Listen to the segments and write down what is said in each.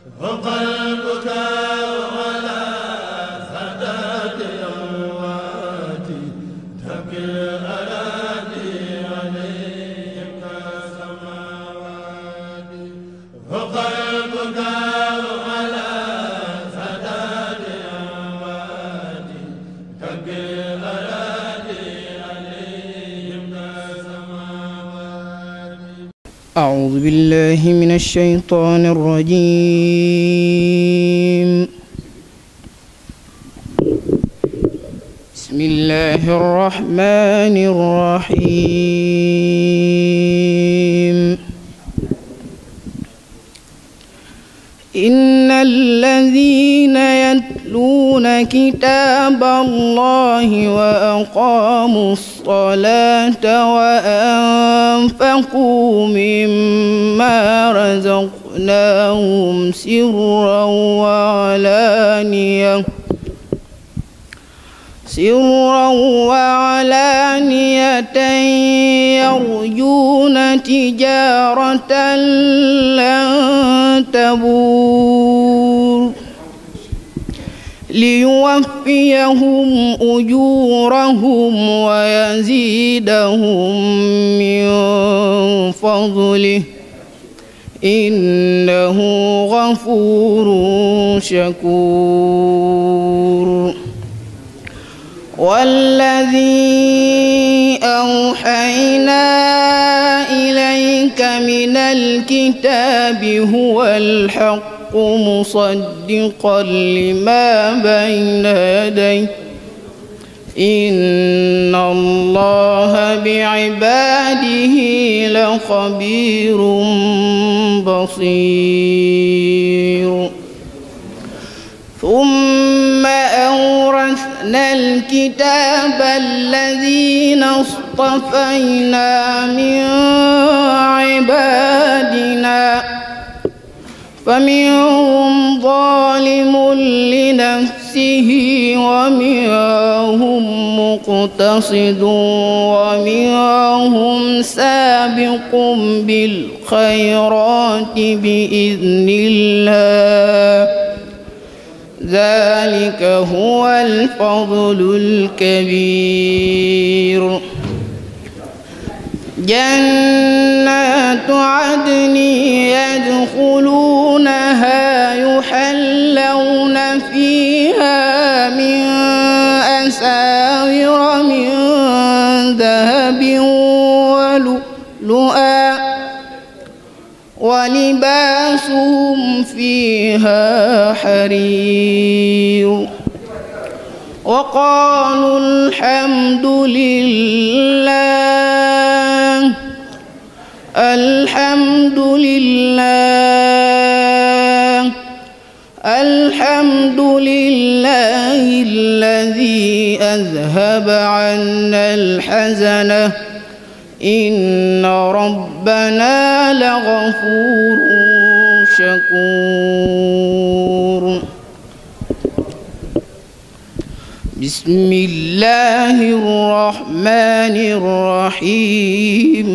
وقلبك على سادات أمواتي تبكي الأراضي عليهم كالسماوات وقلبك على سادات أمواتي تبكي الأراضي عليهم كالسماوات. أعوذ بالله من الشيطان الرجيم. بسم الله الرحمن الرحيم. إن الذين يتلون كتاب الله وأقاموا الصلاة وأنفقوا مما رزقناهم سرا وعلانية يرجون تجارة لن تبور ليوفيهم أجورهم ويزيدهم من فضله إنه غفور شكور. والذي أوحينا إليك من الكتاب هو الحق مصدقا لما بين يديه إن الله بعباده لخبير بصير. ثم أورثنا الكتاب الذين اصطفينا من عبادنا فمنهم ظالم لنفسه ومنهم مقتصد ومنهم سابق بالخيرات بإذن الله ذلك هو الفضل الكبير. جنات عدن يدخلونها يحلون فيها من أساور من ذهب ولؤلؤا ولباسهم فيها حرير. وقالوا الحمد لله الذي أذهب عنا الحزن إن ربنا لغفور شكور. بسم الله الرحمن الرحيم.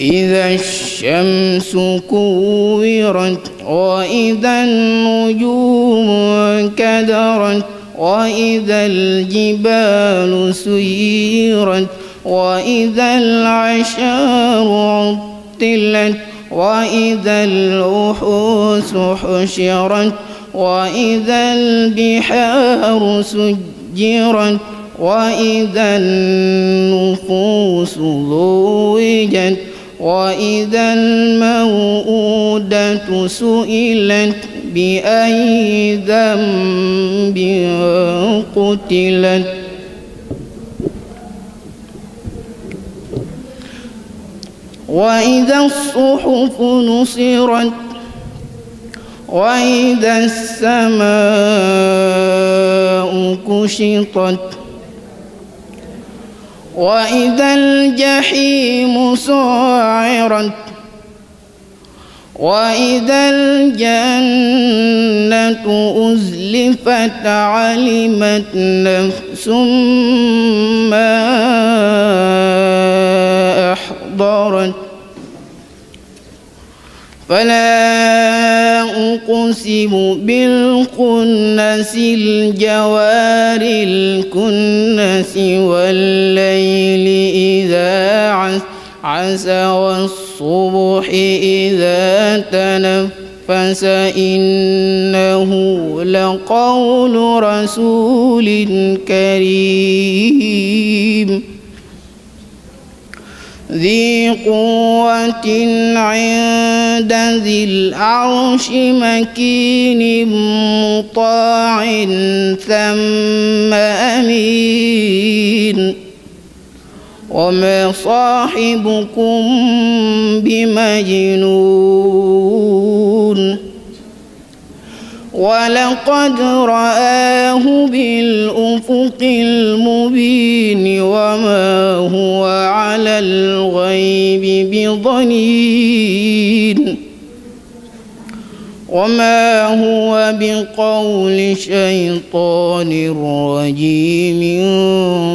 إذا الشمس كورت وإذا النجوم انكدرت وإذا الجبال سيرت وإذا العشار عطلت وإذا الوحوش حشرت وإذا البحار سجرت وإذا النفوس زوجت وإذا الموءودة سئلت بأي ذنب قتلت وإذا الصحف نصرت وإذا السماء كشطت وإذا الجحيم سعرت وإذا الجنة أزلفت علمت نفس ما أحضرت فلا أقسم بالخنس الجوار الكنس والليل إذا عسعس والصبح إذا تنفس إنه لقول رسول كريم ذي قوة عند ذي العرش مكين مطاع ثم أمين وما صاحبكم بمجنون ولقد رآه بالأفق المبين وما هو على الغيب بضنين وما هو بقول شيطان رجيم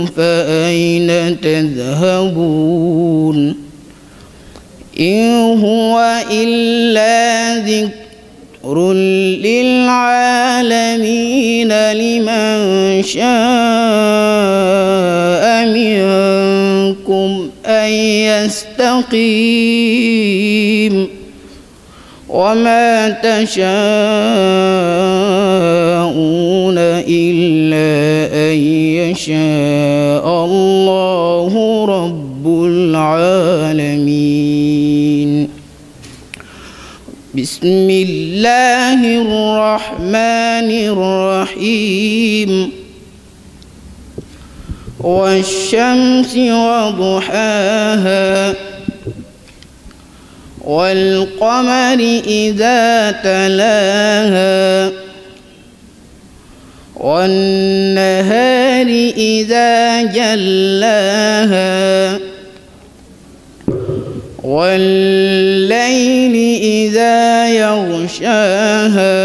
فأين تذهبون إن هو إلا ذكر للعالمين لمن شاء منكم أن يستقيم وما تشاءون إلا أن يشاء الله رب العالمين بسم الله الرحمن الرحيم والشمس وضحاها والقمر إذا تلاها والنهار إذا جلاها والليل إذا يغشاها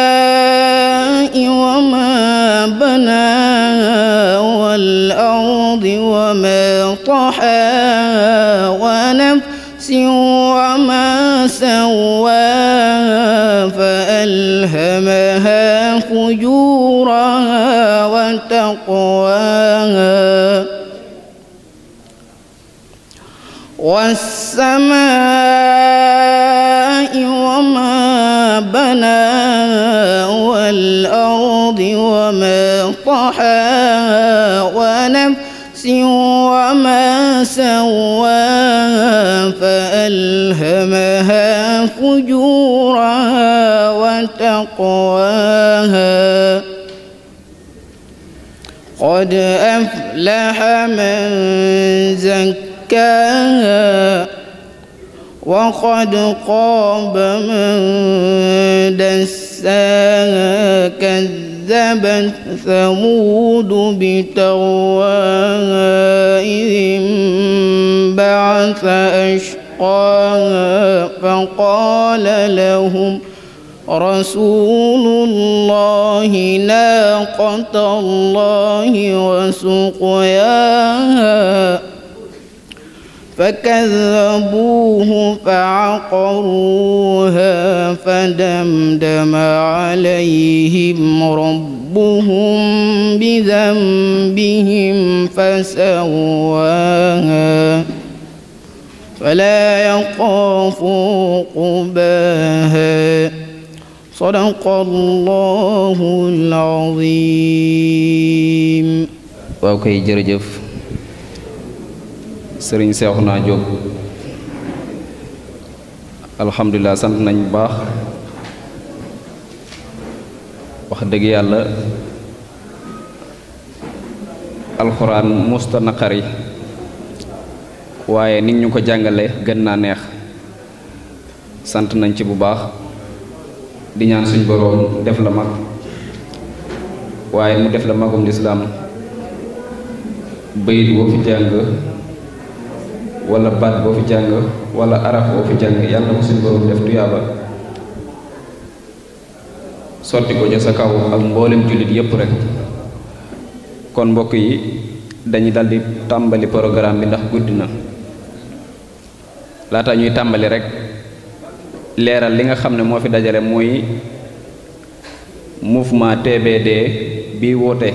والسماء وما بناها والأرض وما طحاها ونفس وما سواها فألهمها فجورها وتقواها والسماء وما بناها والأرض وما طحاها ونفس وما سواها فألهمها فجورها وتقواها قد أفلح من زكاها وقد خاب من دساها كذبت ثمود بتغواها إذ انبعث أشقاها فقال لهم رسول الله ناقة الله وسقياها فكذبوه فعقروها فدمدم عليهم ربهم بذنبهم فسواها فلا يخاف عقباها صدق الله العظيم. waaw kay jërëjëf sëriñ Seexuna Jóob alhamdulilah sant nañ bu baax wax dëgg yàlla alxuraan musta naqari waaye nit ñu ko jàngale gën naa neex sant nañ ci bu baax di ñaan suñ boroom def la mag waaye mu def la magum lislaam bayit boo fi jàng wala baat boo fi jàng wala araf boo fi jàng yàlla na ko suñ boroom def tuyaaba sotti ko ca sa kaw ak mboolem jullit yépp rek kon mbokk yi dañuy daldi tàmbali programme bi ndax guddi na laata ñuy tàmbali rek leeral li nga xam ne moo fi dajale muy mouvement TBD bi woote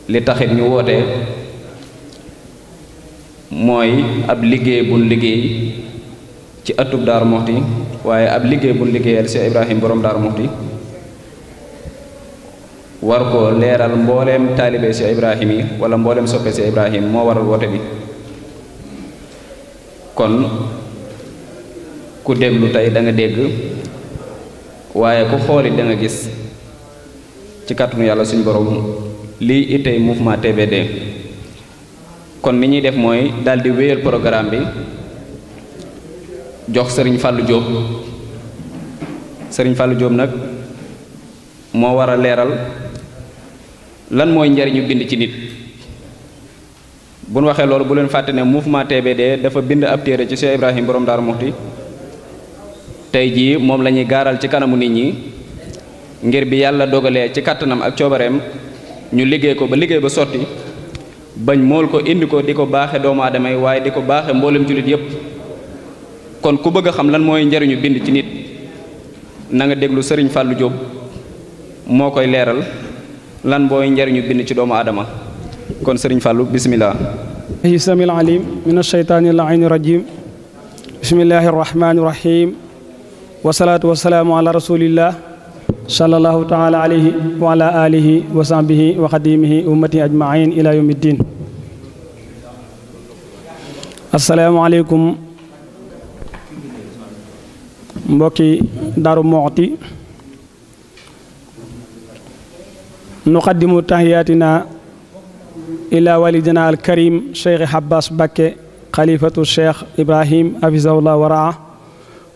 li taxit ñu woote mooy ab liggéey buñ liggéey ci ëttub Daaru Muxti waaye ab liggéey buñ liggéeyal Cheikh Ibrahim borom Daaru Muxti war ko leeral mbooleem taalibe Cheikh Ibrahim yi wala mbooleem soppe Cheikh Ibrahim moo waral woote bi kon ku déglu tey da nga dégg waaye ku xoolit da nga gis ci kàttanu yàlla suñu borom lii itey mouvement TBD kon ni ñuy def mooy daldi wéyal programme bi jox sëriñ Fallou Diop sëriñ Fallou Diop nag moo war a leeral lan mooy njariñu bind ci nit bu nu waxee loolu bu leen fàtte ne mouvement TBD dafa bind ab téere ci Cheikh Ibrahim borom Daaru Muxti tey jii moom la ñuy gaaral ci kanamu nit ñi ngir bi yàlla dogalee ci kàttanam ak coobareem ñu liggéey ko ba liggéey ba sotti bañ mool ko indi ko di ko baaxe doomu aadama yi waaye di ko baaxe mboolem jullit yépp kon ku bëgg a xam lan mooy njariñu bind ci nit na nga déglu sëriñ Fallou Diop moo koy leeral lan mooy njariñu bind ci doomu aadama kon sëriñ Fallou bismillah samil alim min asheytaani laini rajim bismillahi arrahmani irrahim wasalaatu wasalaamu ala rasulillah sallallahu taala alayhi wa ala alihi wa sahbihi wa xadimihi ummati ajmain ila yawmi ddin assalaamu aleykum mbokki Daaru Muxti nuqaddimu tahiyatina ila walidina alkarim cheikh Abbas Bakke xalifatu cheikh Ibrahim hafizahullah wa raa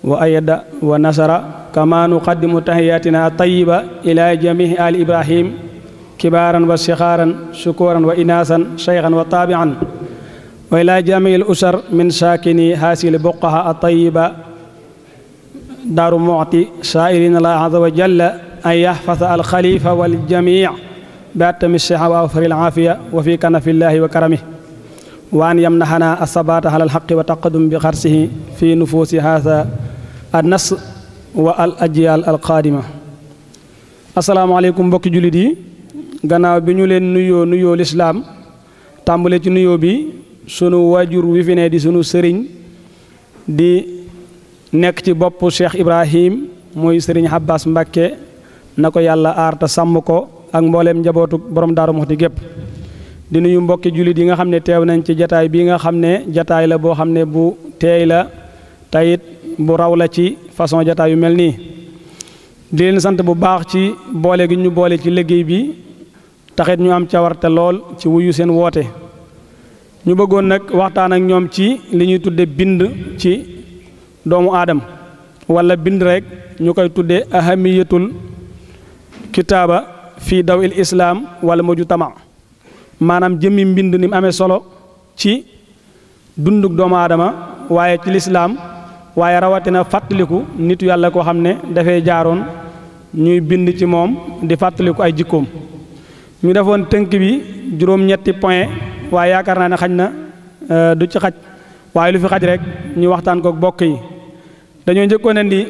wa ayada wa nasara kama nuqaddimu tahiyatina tayiba ila jamihi ali Ibrahim kibaran wa sixaaran shukuran wa inasan cheikhan wa taabian wa ila jamihi al usar min saakini hasil buqaha atayiba Daaru Muxti saa'ilina Allah azza wa jalla an yahfaza al xalifa wal jamii bi atami siha wa awfari al aafiya wa fi kanafillahi wa karamihi wa an yamnahana asabata ala al haqqi wa taqaddum bi xarsihi fi nufuusi haadha an nas wa al ajyal al qaadima asalaamaaleykum mbokki jullit yi gannaaw bi ñu leen nuyoo lislaam tàmbale ci nuyoo bi sunu waajur wi fi ne di sunu sëriñ di nekk ci boppu Cheikh Ibrahim muy sëriñ Abbas Mbakke na ko yàlla aar te sàmm ko ak mbooleem njabootu borom Daaru Muxti gépp di nuyu mbokki jullit yi nga xam ne teew nañ ci jataay bii nga xam ne jataay la boo xam ne bu teey la tayit bu raw la ci façon jataay yu mel nii di leen sant bu baax ci boole gi ñu boole ci liggéey bi taxit ñu am cawarte lool ci wuyu seen woote ñu bëggoon nag waxtaan ak ñoom ci li ñuy tudde bind ci doomu aadam wala bind rek ñu koy tudde ahamiyatul kitaaba fii daw il islaam wala mujtama maanaam jëmmi mbind ni mu amee solo ci dunduk doomu aadama waaye ci lislaam waaye rawatina fàttaliku nitu yàlla koo xam ne dafay jaaroon ñuy bind ci moom di fàttaliku ay jikkoom ñu defoon tënk bi juróom-ñetti point waaye yaakaar naa ne xaj na du ci xaj waaye lu fi xaj rek ñu waxtaan ko bokk yi dañoo njëkkoon indi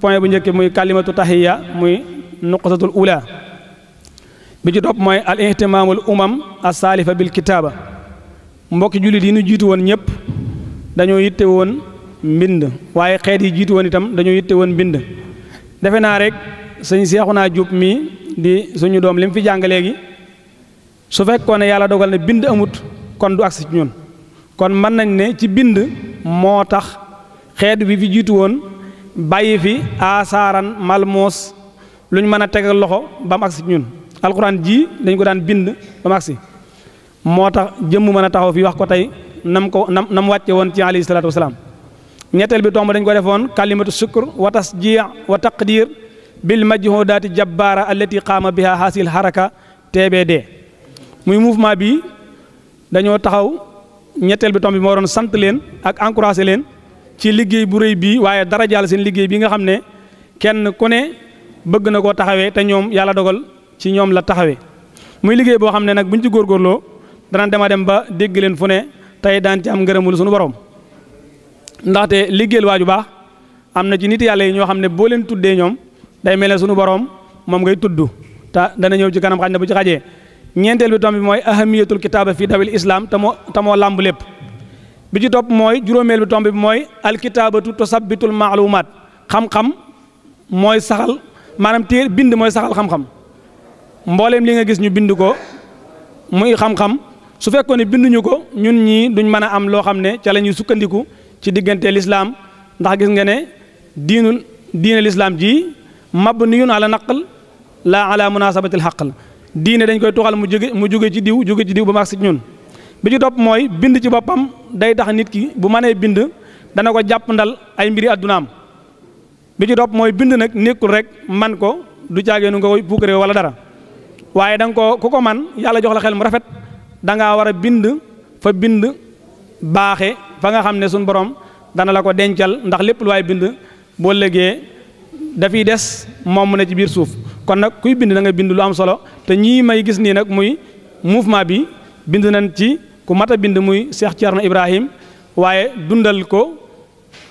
point bu njëkk muy kalimatu tahiya muy nuqtatul ula bi ci topp mooy al ihtimaamul umam as-saalifa bil kitaaba mbokki jullit yi ñu jiitu woon ñëpp dañoo yitte woon mbind waaye xeet yi jiitu woon itam dañoo yitte woon mbind defe naa rek sëñ Seexuna Jóob mi di suñu doom li mu fi jàng léegi su fekkoon ne yàlla dogal ne bind amut kon du agsi ci ñun kon mën nañ ne ci bind moo tax xeet bi fi jiitu woon bàyyi fi asaaran malmoos lu ñu mën a tegal loxo ba mu agsi ci ñun alxuraan ji dañ ko daan bind ba mu agsi moo tax jëmm mën a taxaw fii wax ko tey nam wàcce woon ci alayhi salaatu wasalaam ñetteel bi tomb dañ ko defoon kalimatu sukkur wa tasjii wa taqdir bil majhudaati jabbaara allati qaama biha hasil haraka TBD muy mouvement bi dañoo taxaw ñetteel bi tomb bi moo doon sant leen ak encouragé leen ci liggéey bu rëy bii waaye dara jàll seen liggéey bi nga xam ne kenn ku ne bëgg na koo taxawee te ñoom yàlla dogal ci ñoom la taxawee muy liggéey boo xam ne nag buñ ci góorgóorloo dana dem ba dégg leen fu ne tey daan ci am ngërëmul suñu borom ndaxte liggéeyal waaju baax am na ci nit yàlla yi ñoo xam ne boo leen tuddee ñoom day mel ne suñu borom moom ngay tudd te dana ñëw ci kanam xaj na bu ci xajee ñeenteel bi tomb bi mooy ahamiyatul kitaaba fi dawil islam te moo làmb lépp bi ci topp mooy juróomeel bi tomb bi mooy alkitaabatu tusabbitul maalumaat xam-xam mooy saxal maanaam téere bind mooy saxal xam-xam mbooleem li nga gis ñu bind ko muy xam-xam su fekkoon ne binduñu ko ñun ñii duñ mën a am loo xam ne ca la ñuy sukkandiku ci diggante lislaam ndax gis nga ne diine lislaam ji mabniyun ala naql la ala munasabatil xaql diine dañ koy tuxal mu jóge ci diw ba mag si ñun bi ci topp mooy bind ci boppam day tax nit ki bu mënee bind dana ko jàpp ndal ay mbiri addunaam bi ci topp mooy bind nag nekkul rek man ko du caageenu nga koy puukare wala dara waaye da nga ko ku ko man yàlla jox la xel mu rafet da ngaa war a bind fa bind baaxe fa nga xam ne suñ borom dana la ko dencal ndax lépp lu waay bind boo légee dafiy des moom mu ne ci biir suuf kon nag kuy bind da nga bind lu am solo te ñii may gis nii nag muy mouvement bi bind nañ ci ku mat a bind muy Cheikh Thierno Ibrahim waaye dundal ko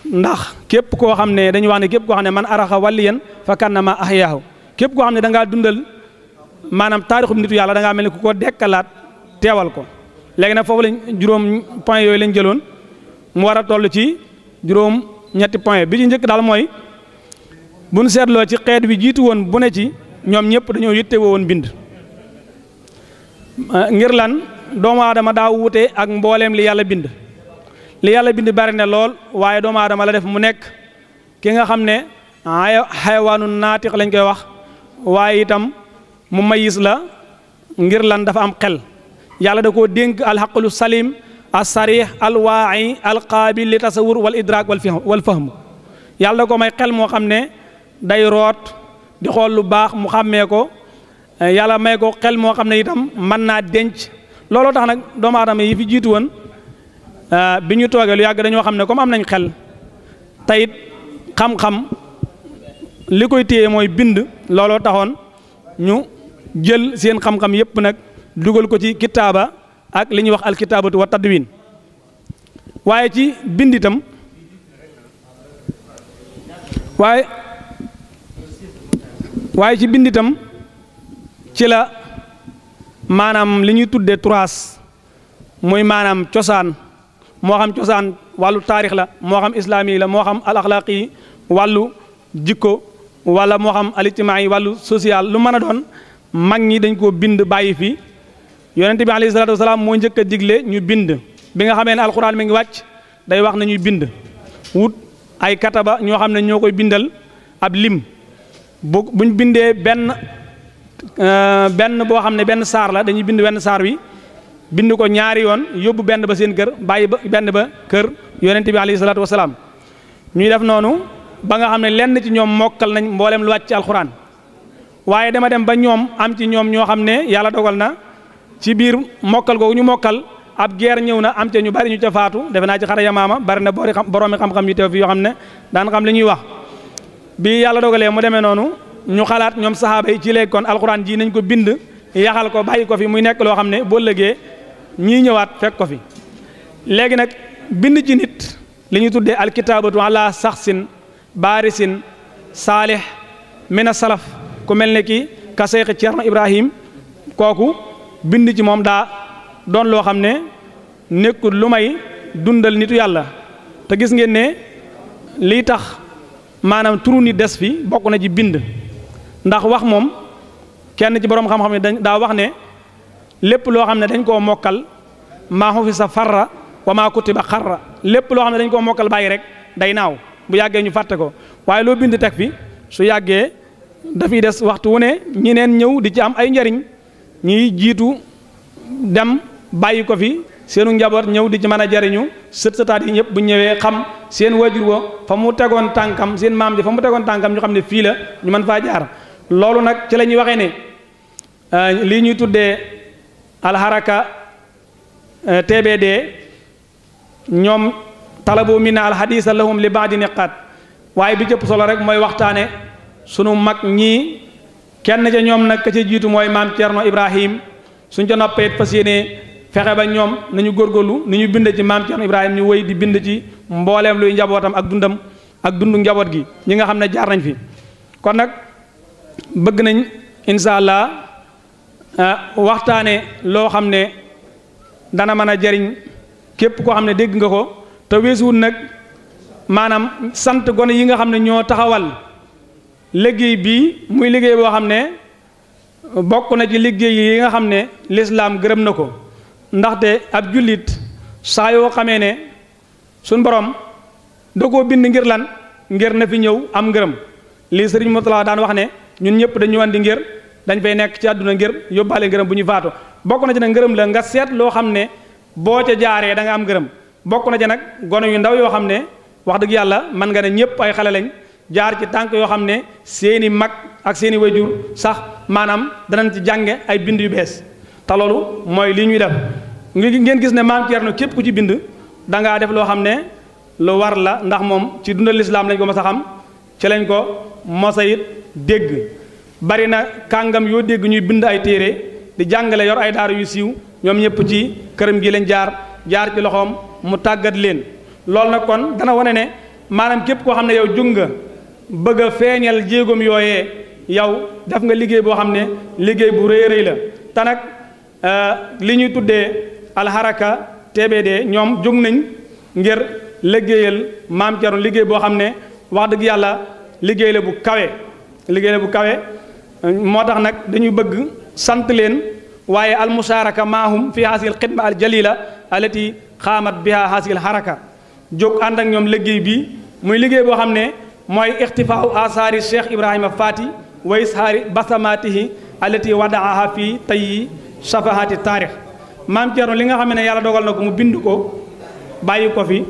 ndax képp koo xam ne dañuy wax ne képp koo xam ne man araxa waliyan fa kannama ahyaahu képp koo xam ne da ngaa dundal maanaam taarixum nitu yàlla da ngaa mel ni ku ko dekkalaat teewal ko léegi nag foofu lañ juróom point yooyu lañ jëloon mu war a toll ci juróom ñetti point bi ci njëkk daal mooy buñ seetloo ci xeet wi jiitu woon bu ne ci ñoom ñëpp dañoo yittewoo woon bind ngir lan doomu aadama daa wute ak mbooleem li yàlla bind bari na lool waaye doomu aadama la def mu nekk ki nga xam ne xayawaanu naatiq lañ koy wax waaye itam mu mayis la ngir lan dafa am xel yàlla da koo dénk alxaqlu salim alsarix alwaayi alqaabil li tasawur wal idraak wal fahm yàlla da ko may xel moo xam ne day root di xool lu baax mu xàmmee ko yàlla may ko xel moo xam ne itam mën naa denc looloo tax nag doomu aadama yi fi jiitu woon bi ñu toogee lu yàgg dañoo xam ne comme am nañ xel tayit xam-xam li koy téye mooy bind looloo taxoon ñu jël seen xam-xam yépp nag dugal ko ci kitaaba ak li ñuy wax alkitaabatu wa tadwin waaye ci bind itam waaye ci bind itam ci la maanaam li ñuy tuddee turaas muy maanaam cosaan moo xam cosaan wàllu taarix la moo xam islaami la moo xam al axlaaqi yi wàllu jikko wala moo xam al ijtimaa yi wàllu social lu mën a doon mag ñi dañ koo bind bàyyi fi yonent bi alayhi salaatu wasalaam moo njëkk a digle ñu bind bi nga xamee ne alxuraan mi ngi wàcc day wax na ñuy bind wut ay kataba ñoo xam ne ñoo koy bindal ab lim buñ bindee benn boo xam ne benn saar la dañuy bind benn saar wi bind ko ñaari yoon yóbbu benn ba seen kër bàyyi ba benn ba kër yonent bi alayhi salaatu wasalaam ñuy def noonu ba nga xam ne lenn ci ñoom mokkal nañ mboolem lu wàcc ci alxuraan waaye dama dem ba ñoom am ci ñoom ñoo xam ne yàlla dogal na ci biir mokkal googu ñu mokkal ab guerre ñëw na am ca ñu bari ñu ca faatu defe naa ci xare Yamaama bari na boroomi xam-xam yu teew fi yoo xam ne daan xam li ñuy wax bi yàlla dogalee mu demee noonu ñu xalaat ñoom saxaaba yi ci léegi kon alxuraan ji nañ ko bind yaxal ko bàyyi ko fi muy nekk loo xam ne boo lëgee ñii ñëwaat fekk ko fi léegi nag bind ci nit li ñuy tuddee alkitaabatu ala saxsin baarisin saalih mina salaf ku mel ne ki ka Seex Ceerno Ibrahim kooku bind ci moom daa doon loo xam ne nekkul lu may dundal nitu yàlla te gis ngeen ne lii tax maanaam turu nit des fi bokk na ci bind ndax wax moom kenn ci boroom xam-xam ne daa wax ne lépp loo xam ne dañ koo mokkal maa hufisa farra wa maa kutiba xarra lépp loo xam ne dañ koo mokkal bàyyi rek day naaw bu yàggee ñu fàtte ko waaye loo bind teg fi su yàggee dafiy des waxtu wu ne ñeneen ñëw di ci am ay njariñ ñiy jiitu dem bàyyi ko fi seenu njaboot ñëw di ci mën a jariñu sëtaat yi ñëpp bu ñëwee xam seen wajur wa fa mu tegoon tànkam seen maam ji fa mu tegoon tànkam ñu xam ne fii la ñu mën faa jaar loolu nag ci la ñuy waxee ne lii ñuy tuddee alharaka TBD ñoom talabu minna alhadisa lahum li baadi niqaat waaye bi jëpp solo rek mooy waxtaane sunu mag ñii kenn ca ñoom nag ka ca jiitu mooy maam Thierno Ibrahim suñ ca noppee it fas yéenee fexe ba ñoom nañu góorgóorlu ni ñu bind ci maam Cerno Ibrahima ñu wéy di bind ci mbooleem luy njabootam ak dundam ak dundu njaboot gi ñi nga xam ne jaar nañ fi. kon nag bëgg nañ incha allah waxtaane loo xam ne dana mën a jariñ képp koo xam ne dégg nga ko te weesuwul nag maanaam sant gone yi nga xam ne ñoo taxawal liggéey bii muy liggéey boo xam ne bokk na ci liggéey yi nga xam ne lislaam gërëm na ko ndaxte ab jullit saa yoo xamee ne suñ borom da koo bind ngir lan ngir na fi ñëw am ngërëm lii sëriñ Murtala daan wax ne ñun ñëpp dañu andi ngir dañ fay nekk ci àdduna ngir yóbbaale ngërëm bu ñu faatu bokk na ci nag ngërëm la nga seet loo xam ne boo ca jaaree da nga am ngërëm bokk na ci nag gone yu ndaw yoo xam ne wax dëgg yàlla mën nga ne ñëpp ay xale lañ jaar ci tànk yoo xam ne seeni mag ak seeni wayjur sax maanaam danañ ci jànge ay bind yu bees te loolu mooy li ñuy def ngeen gis ne maam Cerno képp ku ci bind da ngaa def loo xam ne lu war la ndax moom ci dundal lislaam lañ ko mos a xam ci lañ ko mos a it dégg bari na kàngam yoo dégg ñuy bind ay téere di jàngale yor ay daara yu siiw ñoom ñëpp ci këram gi lañ jaar ci loxoom mu tàggat leen loolu nag kon dana wane ne maanaam képp koo xam ne yow jóg nga bëgg a feeñal jéegoom yooyee yow def nga liggéey boo xam ne liggéey bu rëy rëy la te nag li ñuy tuddee alxaraka TBD ñoom jóg nañ ngir liggéeyal maam Cerno liggéey boo xam ne wax dëgg yàlla liggéey la bu kawe moo tax nag dañuy bëgg sant leen waaye almusharaka maahum fi hasil xidma al jalila alati xaamat biha hasil haraka jóg ànd ak ñoom liggéey bi muy liggéey boo xam ne mooy ixtifaau asaari Cheikh Ibrahima Fati wa ishaari basamatihi alati wadaaha fi tayyi safahati taarix maam Cerno li nga xam ne yàlla dogal na ko mu bind ko bàyyi ko fi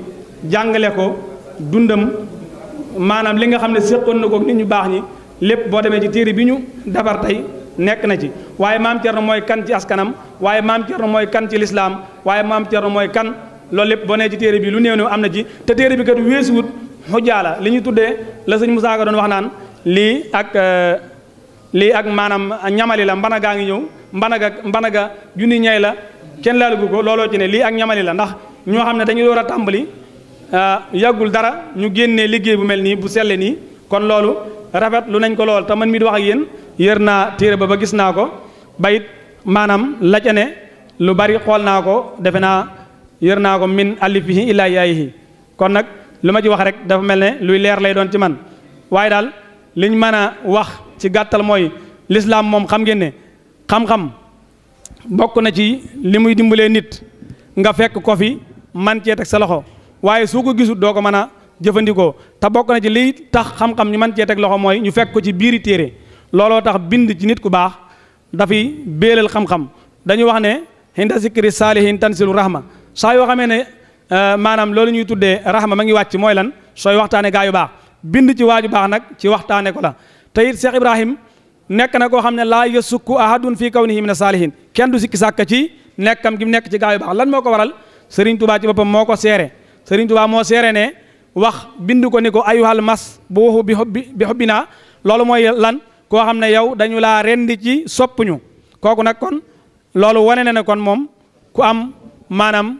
jàngale ko dundam maanaam li nga xam ne séqoon na ko nit ñu baax ñi lépp boo demee ci téere bi ñu defar tey nekk na ci waaye maam Cerno mooy kan ci askanam waaye maam Cerno mooy kan ci lislaam waaye maam Cerno mooy kan loolu lépp boo nee ci téere bi lu néew néew am na ci te téere bi kat weesuwut xujjaala li ñu tuddee la sëñ Musaa Ka doon wax naan lii ak maanaam ñamali la mbana gaa ngi ñëw mbana ga junni ñay la kenn laalugu ko looloo ci ne lii ak ñamali la ndax ñoo xam ne dañu door a tàmbali yàggul dara ñu génnee liggéey bu mel nii bu selle nii kon loolu rafet lu nañ ko lool te man mii di wax ak yéen yër naa téere ba gis naa ko bayit maanaam la ca ne lu bari xool naa ko defe naa yër naa ko min alifihi illa yaayihi kon nag lu ma ci wax rek dafa mel ne luy leer lay doon ci man waaye daal liñ mën a wax ci gàttal mooy lislaam moom xam ngeen ne xam-xam bokk na ci li muy dimbalee nit nga fekk ko fi man cee teg sa loxo waaye soo ko gisut doo ko mën a jëfandikoo te bokk na ci liy tax xam-xam ñu mën cee teg loxo mooy ñu fekk ko ci biiri téere looloo tax bind ci nit ku baax dafay béelal xam-xam dañu wax ne hinda zikri saalihin tanzilu rahma saa yoo xamee ne maanaam loolu ñuy tuddee rahma ma ngi wàcc mooy lan sooy waxtaane gaa yu baax bind ci waaju baax nag ci waxtaane ko la te it Cheikh Ibrahim nekk na koo xam ne laa yasukku ahadun fii kawnihi mina saalihin kenn du sikki sàkk ci nekkam gi mu nekk ci gaa yu baax lan moo ko waral Serigne Touba ci boppam moo ko seere Serigne Touba moo seere ne wax bind ko ni ko ayuhal mas bu waxu bi xobbi naa loolu mooy lan koo xam ne yow dañu laa rendi ci soppuñu kooku nag kon loolu wane na ne kon moom ku am maanaam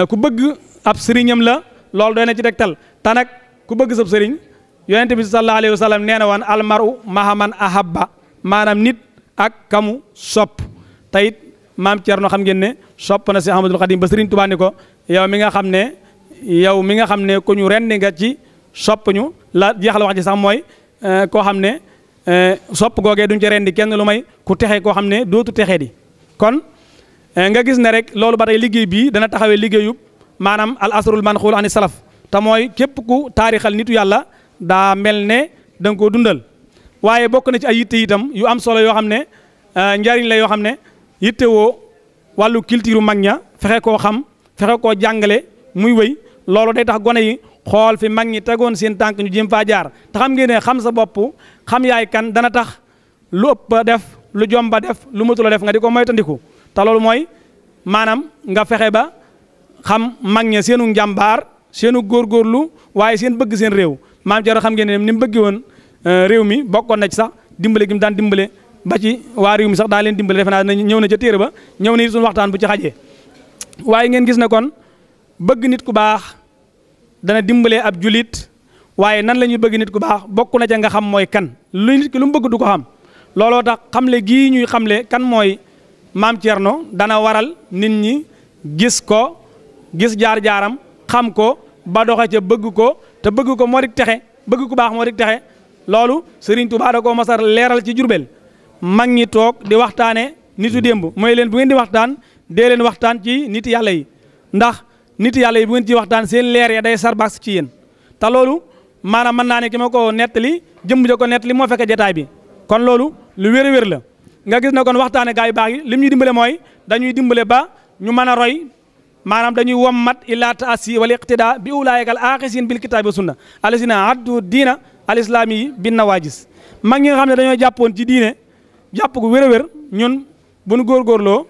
ku bëgg ab sëriñam la loolu doy na ci tegtal te nag ku bëgg sab sëriñ yonent bi sallallahu alayhi wa sallam nee na woon almaru mahaman ahabba maanaam nit ak kamu sopp te it maam Cerno xam ngeen ne sopp na si Ahmadul Xadim ba Sëriñ Tuubaa ni ko yow mi nga xam ne ku ñu rendi nga ci sopp ñu la jeexal wax ji sax mooy koo xam ne sopp googee duñ ci rendi kenn lu may ku texe koo xam ne dootu texe di kon nga gis ne rek loolu ba tey liggéey bii dana taxawee liggéeyub maanaam al asrul manxuul ani salaf te mooy képp ku taarixal nitu yàlla daa mel ne da nga koo dundal waaye bokk na ci ay yitte itam yu am solo yoo xam ne njariñ la yoo xam ne yitte woo wàllu culture mag ña fexe koo xam fexe koo jàngale muy wéy loolu day tax gone yi xool fi mag ñi tegoon seen tànk ñu jéem faa jaar te xam ngeen ne xam sa bopp xam yaay kan dana tax lu ëpp def lu jomba def lu matula def nga di ko moytandiku te loolu mooy maanaam nga fexe ba xam mag ña seenu njàmbaar seenu góorgóorlu waaye seen bëgg seen réew maam Cerno xam ngeen ne ni mu bëgg woon réew mi bokkoon na ci sax dimbale gi mu daan dimbale ba ci waa réew mi sax daa leen dimbale defe naa ñëw na ca téere ba ñëw na suñu waxtaan bu ci xajee waaye ngeen gis ne kon bëgg nit ku baax dana dimbalee ab julit waaye nan la ñuy bëgg nit ku baax bokk na ca nga xam mooy kan lu nit ki lu mu bëgg du ko xam looloo tax xamle gii ñuy xamle kan mooy maam Thierno dana waral nit ñi gis ko gis jaar-jaaram xam ko ba doxe ca bëgg ko te bëgg ko moo di texe bëgg ku baax moo di texe loolu Serigne Touba da koo masar leeral ci Jurbel mag ñi toog di waxtaane nitu démb mooy leen bu ngeen di waxtaan dee leen waxtaan ci nit yàlla yi ndax nit yàlla yi bu ngeen ci waxtaan seen leer ya day sarbax ci yéen te loolu maanaam mën naa ne ki ma ko nettali jëmm ja ko nettali moo fekk jataay bi kon loolu lu wér a wér la nga gis na kon waxtaane gaa yu baax yi lim ñuy dimbale mooy dañuy dimbale ba ñu mën a roy maanaam dañuy wommat ila taassi wal iqtida bi ulaayika al aaxisin bil kitaabi wa sunna alasina addu diina al islaami yi bin nawaajis mag ñi nga xam ne dañoo jàppoon ci diine jàpp gu wér a wér ñun bu nu góorgóorloo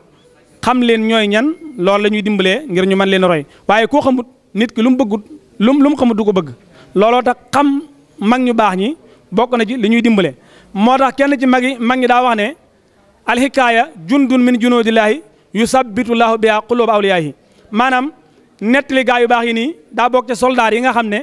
xam leen ñooy ñan loolu la ñuy dimbalee ngir ñu mën leen roy waaye koo xamut nit ki lu mu bëggut lu mu xamut du ko bëgg looloo tax xam mag ñu baax ñi bokk na ci li ñuy dimbale moo tax kenn ci mag ñi daa wax ne alxikaaya jundun min junuudillaahi yusabbitu llaahu bihaa quluuba awliyaahi maanaam nettali gaa yu baax yi nii daa bokk ca soldaar yi nga xam ne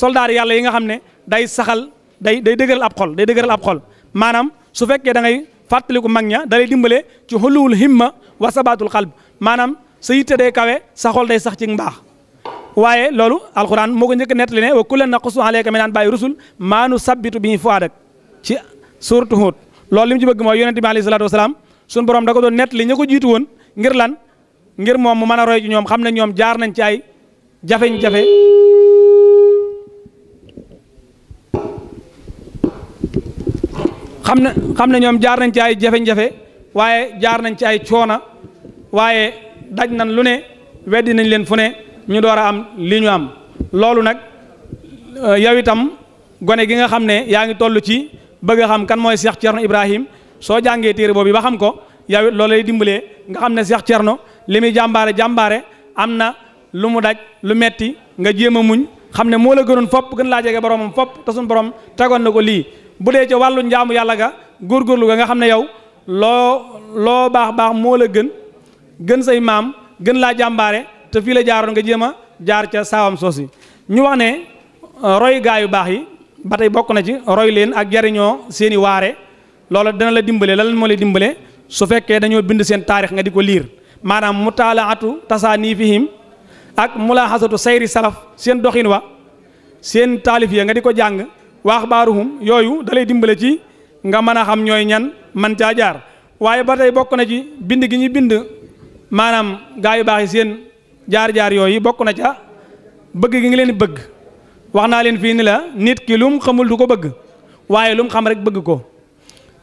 soldaar yàlla yi nga xam ne day saxal day dëgëral ab xol day dëgëral ab xol maanaam su fekkee da ngay fàttaliku mag ña da lay dimbale ci xuluwul himma wa sabaatul xalb maanaam sa yitte day kawe sa xol day sax ci mbaax waaye loolu alquran moo ko njëkk nettali ne wa kullan naqussu alayka min anbaa'i rusul maa nusabbitu bihi fu'aadak ci suuratu Huud loolu li mu ci bëgg mooy yonente bi alayhi salaatu wasalaam suñu borom da ko doon nettali ña ko jiitu woon ngir lan ngir moom mu mën a roy ci ñoom xam ne ñoom jaar nañ ci ay jafeñ-jafe xam ne ñoom jaar nañ ci ay jafe-jafe waaye jaar nañ ci ay coona waaye daj nañ lu ne weddi nañ leen fu ne ñu door a am li ñu am loolu nag yow itam gone gi nga xam ne yaa ngi toll ci bëgg a xam kan mooy Cheikh Thierno Ibrahim soo jàngee téere boobu ba xam ko yow it loolu lay dimbalee nga xam ne Cheikh Thierno li muy jàmbaare am na lu mu daj lu metti nga jéem a muñ xam ne moo la gënoon fopp gën laa jege boromam fopp te suñu borom tegoon na ko lii bu dee ca wàllu njaamu yàlla ga góorgóorlu ga nga xam ne yow loo baax moo la gën say maam gën laa jàmbaare te fii la jaaroon nga jéem a jaar ca saawam soosi ñu wax ne roy gaa yu baax yi ba tey bokk na ci roy leen ak jariñoo seeni waare loolu dana la dimbale lan moo lay dimbale su fekkee dañoo bind seen taarix nga di ko liir maanaam mutaalaatu tasaanifihim ak mulaaxasatu sayri salaf seen doxin wa seen taalif ya nga di ko jàng wa axbaaruhum yooyu da lay dimbale ci nga mën a xam ñooy ñan man caa jaar waaye ba tey bokk na ci bind gi ñuy bind maanaam gaa yu baax yi seen jaar-jaar yooyu bokk na ca bëgg gi nga leen di bëgg wax naa leen fii ni la nit ki lu mu xamul du ko bëgg waaye lu mu xam rek bëgg ko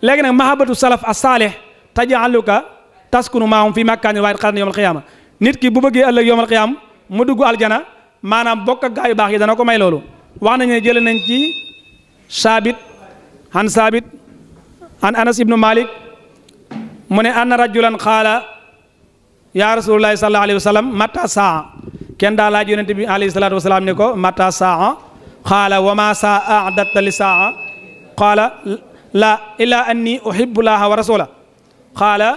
léegi nag mahabatu salaf as-saalih taj'aluka taskunu maahum fi makaanin waahid xadan yawmal qiyaama nit ki bu bëggee ëllëg yawmal qiyaama mu dugg aljana maanaam bokk ak gaa yu baax yi dana ko may loolu wax nañu ne jëlee nañ ci saabit an anas ibnu malik mu ne anna rajulan qaala ya rasulullahi sallallahu alayhi wa sallam mata saa kenn daa laaj yonente bi alayhi salatu wasalaam ne ko mata saa qaala wa ma saa a'datta li saa qaala la illa anni uhibbu llaha wa rasula qaala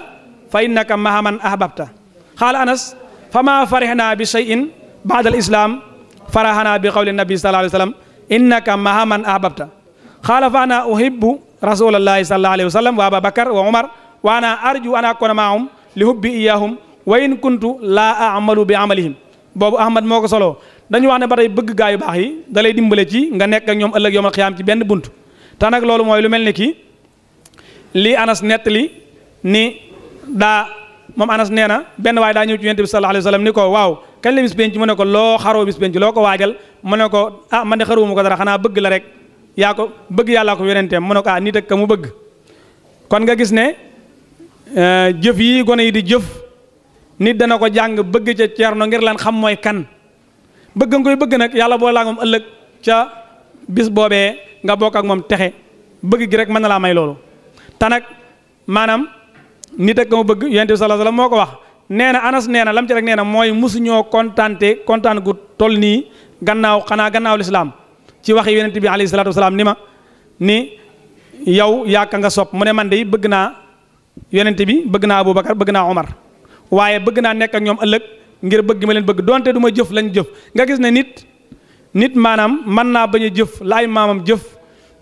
fa innaka ma'a man ahbabta qaala anas fama farihna bi shay'in ba'da al-islam farahana bi qawli nabi sallallahu alayhi wa sallam innaka ma'a man ahbabta qaala fa ana uhibbu rasulallahi sallallahu alayhi wa sallam wa ababakar wa umar wa ana arju an akuna ma'ahum li hubbi iyahum wa in kuntu laa amalu bi amalihim boobu ahmad moo ko soloo dañu wax ne ba tey bëgg gaa yu baax yi da lay dimbale ci nga nekk ak ñoom ëllëg yawmal xiyaam ci benn bunt te nag loolu mooy lu mel ni ki lii anas nettali ni daa moom anas nee na benn waaye daa ñëw ci yonent bi sallallahu alayhi wa sallam ni ko waaw kañ la bis penc mu ne ko loo xaroo bis penc loo ko waajal mu ne ko ah man de xaruwuma ko dara xanaa bëgg la rek yaa ko bëgg yàllaa ko yonenteem mu ne ko ah nit ak ka mu bëgg kon nga gis ne jëf yi gone yi di jëf nit dana ko jàng bëgg ca Ceerno ngir lan xam mooy kan bëgg nga koy bëgg nag yàlla boo laa moom ëllëg ca bis boobee nga bokk ak moom texe bëgg gi rek mën na laa may loolu te nag maanaam nit ak mu bëgg yonent bi sallallahu alayhi wasallam moo ko wax nee na anas nee na lam ci rek nee na mooy musuñoo kontaan gu toll nii gannaaw lislaam ci waxi yonent bi alayhi salaatu wasalaam ni ma ni yow yaaka nga sopp mu ne man de bëgg naa yonent bi bëgg naa Aboubacar bëgg naa Omar waaye bëgg naa nekk ak ñoom ëllëg ngir bëgg ma leen bëgg donte du ma jëf lañ jëf nga gis ne nit maanaam mën naa bañ a jëf laay maamam jëf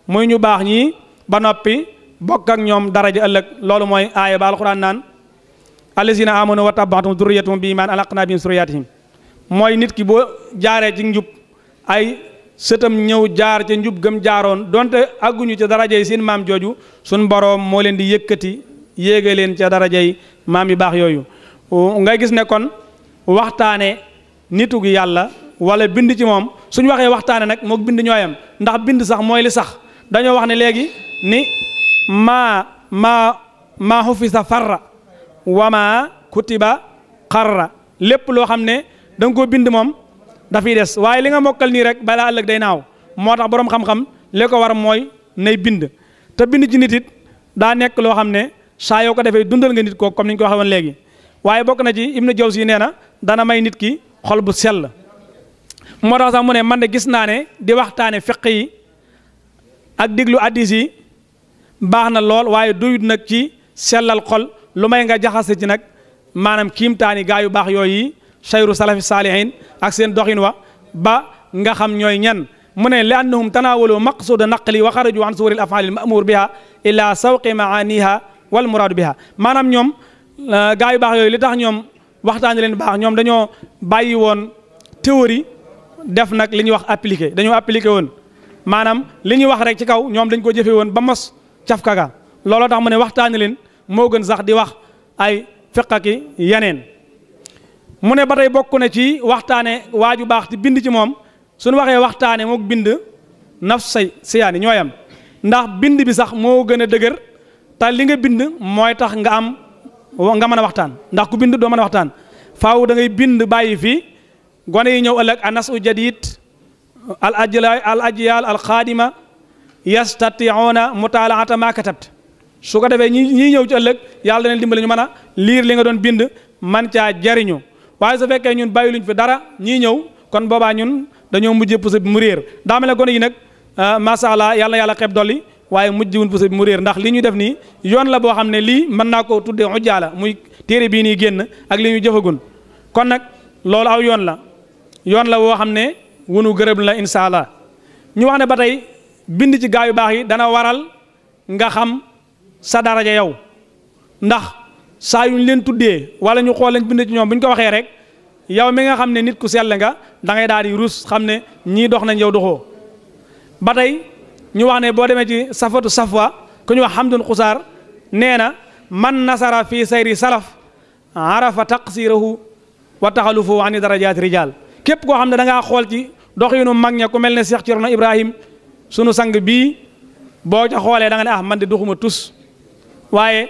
muy ñu baax ñii ba noppi bokk ak ñoom daraja ëllëg loolu mooy aaya ba alxuraan naan allazina amanu wa tabbatum durriyatuhum bi iman alaqna bihim surriyatihim mooy nit ki boo jaaree ci njub ay sëtam ñëw jaar ca njub gëm jaaroon donte àgguñu ca darajay seen maam jooju suñ boroom moo leen di yëkkati yéege leen ca darajay maam yu baax yooyu nga gis ne kon waxtaane nitu gi yàlla wala bind ci moom suñu waxee waxtaane nag moo bind ñooyam ndax bind sax mooy li sax dañoo wax ne léegi ni maa xufisa farra wama kutiba xarra lépp loo xam ne da nga koo bind moom dafiy des waaye li nga mokkal nii rek balaa ëllëg day naaw moo tax boroom xam-xam li ko war mooy nay bind te bind ci nit it daa nekk loo xam ne saa yoo ko defee dundal nga nit kooku comme ni ñu ko waxee woon léegi waaye bokk na ci Ibnu Jawzi nee na dana may nit ki xol bu sell moo tax sax mu ne man de gis naa ne di waxtaane fiq yi ak diglu addis yi baax na lool waaye doyut nag ci sellal xol lu may nga jaxase ci nag maanaam kiimtaani gaa yu baax yooyu sayru salafi saalihin ak seen doxin wa ba nga xam ñooy ñan mu ne li annahum tanaawalu maqsuda naqli wa xaraju an suwaril afaalil ma'mur biha ila sawqi maaniha wal muraadu biha maanaam ñoom gaa yu baax yooyu li tax ñoom waxtaani leen baax ñoom dañoo bàyyi woon théorie def nag li ñuy wax appliqué dañoo appliqué woon maanaam li ñuy wax rek ci kaw ñoom dañ ko jëfe woon ba mos cafkaga looloo tax mu ne waxtaani leen moo gën sax di wax ay fiq ki yeneen mu ne ba tey bokk na ci waxtaane waaju baax te bind ci moom suñu waxee waxtaane mook bind naf say siyaani ñooyam ndax bind bi sax moo gën a dëgër te li nga bind mooy tax nga mën a waxtaan ndax ku bind doo mën a waxtaan faaw da ngay bind bàyyi fii gone yi ñëw ëllëg a nasu jadid al ajyal al xaadima yastatiuna mutalaata ma katabt su ko defee ñii ñëw ci ëllëg yàlla dana dimbali ñu mën a liir li nga doon bind man caa jariñu waaye su fekkee ñun bàyyi luñ fi dara ñii ñëw kon boobaa ñun dañoo mujjee puso bi mu réer daa mel ne gone yi nag masha Allah yàlla xeeb dolli waaye mujjiwun puso bi mu réer ndax li ñuy def nii yoon la boo xam ne lii mën naa ko tuddee ujjaala muy téere bii nii génn ak li ñuy jëfagun kon nag loolu aw yoon la woo xam ne wunu gërëm la insha Allah ñu wax ne ba tey bind ci gaa yu baax yi dana waral nga xam sa daraja yow ndax saa yuñ leen tuddee wala ñu xool lañ bind ci ñoom bu ñu ko waxee rek yow mi nga xam ne nit ku sell nga da ngay daal di rus xam ne ñii dox nañ yow doxoo ba tey ñu wax ne boo demee ci safatu safwa ku ñu wax Hamdun Xusaar nee na man nasara fii sayri salaf arafa taqsirahu wa taxalufu ani darajaati rijal képp koo xam ne da ngaa xool ci doxinu mag ña ku mel ne Cheikh Thierno Ibrahim sunu sang bii boo ca xoolee da nga ne man de doxuma tus waaye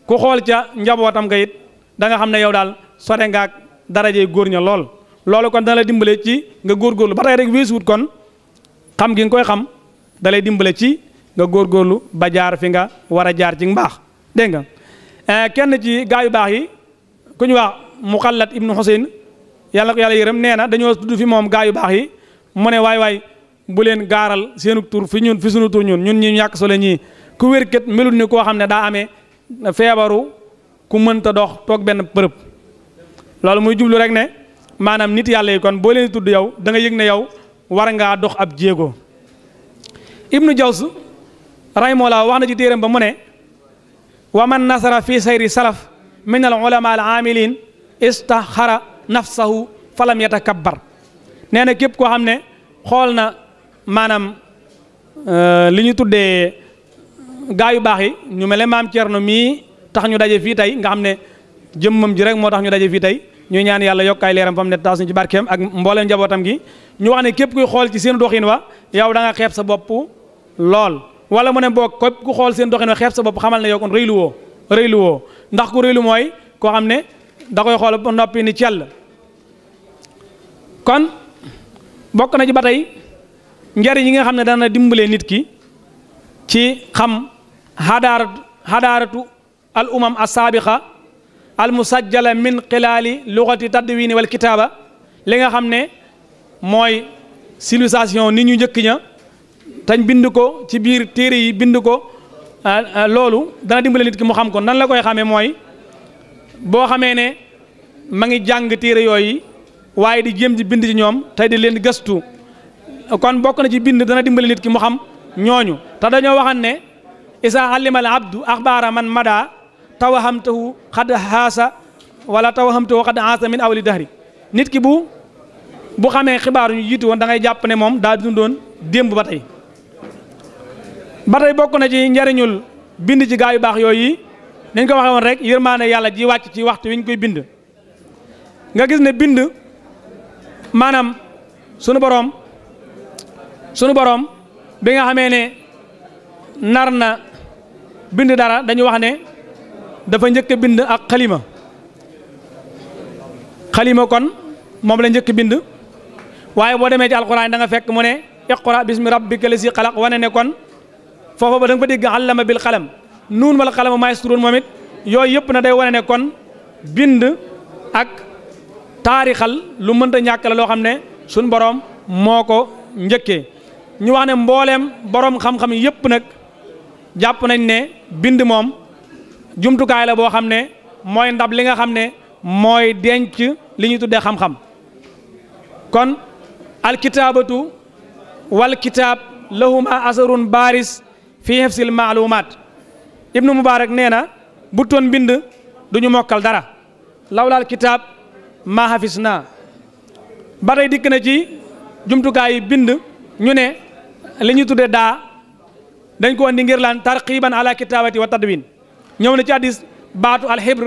ku xool ca njabootam nga it da nga xam ne yow daal sore ngaak darajey góor ña loolu kon dana la dimbale ci nga góorgóorlu ba tey rek weesuwut kon xam gi nga koy xam da lay dimbale ci nga góorgóorlu ba jaar fi nga war a jaar ci mbaax dégg nga kenn ci gaa yu baax yi ku ñu wax Muxallat ibnu Xuseyn yàlla ko yàlla yërëm nee na dañoo tudd fi moom gaa yu baax yi mu ne waay bu leen gaaral seenu tur fi sunu tur ñun ñi ñàkk solo ñii ku wér kat melut ni koo xam ne daa amee feebaru ku mënta dox toog benn bërëb loolu muy jublu rek ne maanaam nit yàlla yi kon boo leen tudd yow da nga yëg ne yow war ngaa dox ab jéego Ibnu Jaws rahimahullah wax na ci téeram ba mu ne wa man nasara fi sayri salaf min al ulama al amilin istaxara nafsahu falam yatakabbar nee na képp koo xam ne xool na maanaam li ñu tuddee gaa yu baax yi ñu mel ne maam Thierno mii tax ñu daje fii tey nga xam ne jëmmam ji rek moo tax ñu daje fii tey ñuy ñaan yàlla yokkaay leeram fam ne taas ñu ci barkeem ak mbooleem njabootam gi ñu wax ne képp kuy xool ci seen doxin wa yow da nga xeeb sa bopp lool wala mu ne boog képp ku xool seen doxin wa xeeb sa bopp xamal ne yow kon rëylu woo ndax ku rëylu mooy koo xam ne da koy xool ba noppi ni cell kon bokk na ci ba tey njariñ yi nga xam ne dana dimbalee nit ki ci xam xadaaratu al umam asaabiqa al musajjala min xilaali lugati tadwini wal kitaaba li nga xam ne mooy civilisation nit ñu njëkk ña tañ bind ko ci biir téere yi bind ko loolu dana dimbale nit ki mu xam ko nan la koy xamee mooy boo xamee ne ma ngi jàng téere yooyu waaye di jéem di bind ci ñoom tey di leen gëstu kon bokk na ci bind dana dimbale nit ki mu xam ñooñu te dañoo waxan ne isa alimal abdu axbaara man mada tawahamtahu xad haasa wala tawahamtahu xad haasa min awli dahri nit ki bu xamee xibaaru ñu jiitu woon da ngay jàpp ne moom daa dundoon démb ba tey bokk na ci njariñul bind ci gaa yu baax yooyu nañ ko waxee woon rek yërmaane yàlla ji wàcc ci waxtu wi ñu koy bind nga gis ne bind maanaam sunu boroom bi nga xamee ne nar na bind dara dañu wax ne dafa njëkk bind ak xalima kon moom la njëkk bind waaye boo demee ci alquran da nga fekk mu ne iqra bismi rabbika lasi xalaq wane ne kon foofa ba da nga fa dégg allama bil xalam nuun wala xalama maa yasturuun moom it yooyu yëpp na day wane ne kon bind ak taarixal lu mënta ñàkk la loo xam ne suñ boroom moo ko njëkkee ñu wax ne mbooleem boroom xam-xam yëpp nag jàpp nañ ne bind moom jumtukaay la boo xam ne mooy ndab li nga xam ne mooy denc li ñuy tuddee xam-xam kon alkitaabatu wal kitaab lahuma asarun baris fi hifsil maalumaat ibnu mubaarak nee na bu toon bind du ñu mokkal dara lawlaal kitaab maa hafis naa ba tey dikk na ci jumtukaay yi bind ñu ne li ñu tuddee daa dañ ko andi ngir lan tarqiban ala kitaabati wa tadwin ñëw na ci hadiis baatu alxibr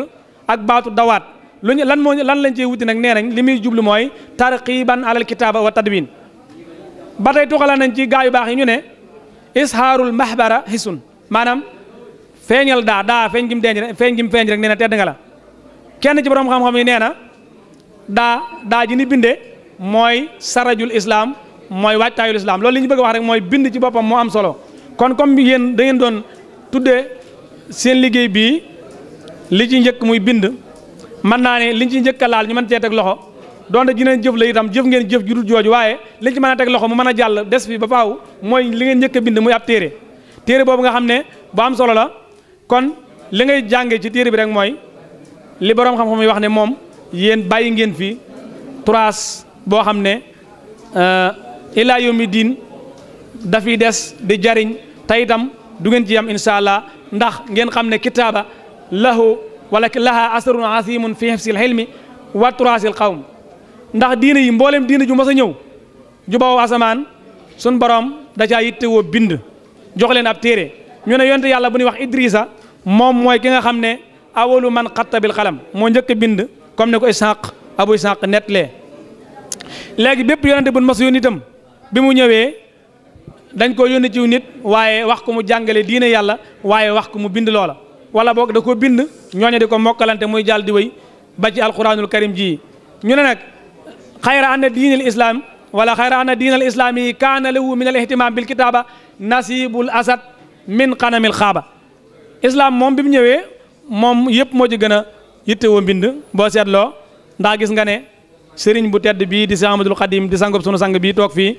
ak baatu dawaat luñu lan lañ cee wuti nag nee nañ li muy jublu mooy tarqiban ala kitaaba wa tadwin ba tey tuxala nañ ci gaa yu baax yi ñu ne ishaarul mahbara hisun maanaam feeñal daa feeñ gim feeñ rek nee na tedd nga la kenn ci borom xam-xam yi nee na daa ji ni binde mooy sarajul islam mooy waajtaayul islam loolu li ñu bëgg a wax rek mooy bind ci boppam moo am solo kon comme yéen da ngeen doon tuddee seen liggéey bii li ci njëkk muy bind mën naa ne liñ ci njëkk a laal ñu mën cee teg loxo donte jineen jëf la itam jëf ngeen jëf ju dul jooju waaye liñ ci mën a teg loxo mu mën a jàll des fi ba faaw mooy li ngeen njëkk a bind muy ab téere boobu nga xam ne bu am solo la kon li ngay jàngee ci téere bi rek mooy li borom xam-xam yi wax ne moom yéen bàyyi ngeen fi turaas boo xam ne ilaa yawmi diin dafiy des di jariñ te itam du ngeen ci yam insha allah ndax ngeen xam ne kitaaba lahu wala laha asrun asimun fi hifsil hilmi wa turaasil qawm ndax diina yi mboolem diina ju mos a ñëw ju bawoo asamaan sun borom da caa yittewoo bind jox leen ab téere ñu ne yonte yàlla bu ñuy wax Idrissa moom mooy ki nga xam ne awalu man xatta bil xalam moo njëkk bind comme ne ko Abu Ishaq nettalee léegi bépp yonente bu mos a yónni itam bi mu ñëwee dañ ko yónni ciw nit waaye wax ko mu jàngale diine yàlla waaye wax ko mu bind loola wala boog da ko bind ñooñu di ko mokkalante muy jàll di wéy ba ci alquranul karim ji ñu ne nag xayra anna diinal islam wala xayra anna diinal islam yi kaana lahu min al ihtimam bil kitaaba nasibul asad min xanamil xaaba islam moom bi mu ñëwee moom yëpp moo ci gën a yittewoo mbind boo seetloo ndax gis nga ne sëriñ bu tedd bii di Cheikh Ahmadul Xadim di sangub sunu sang bii toog fii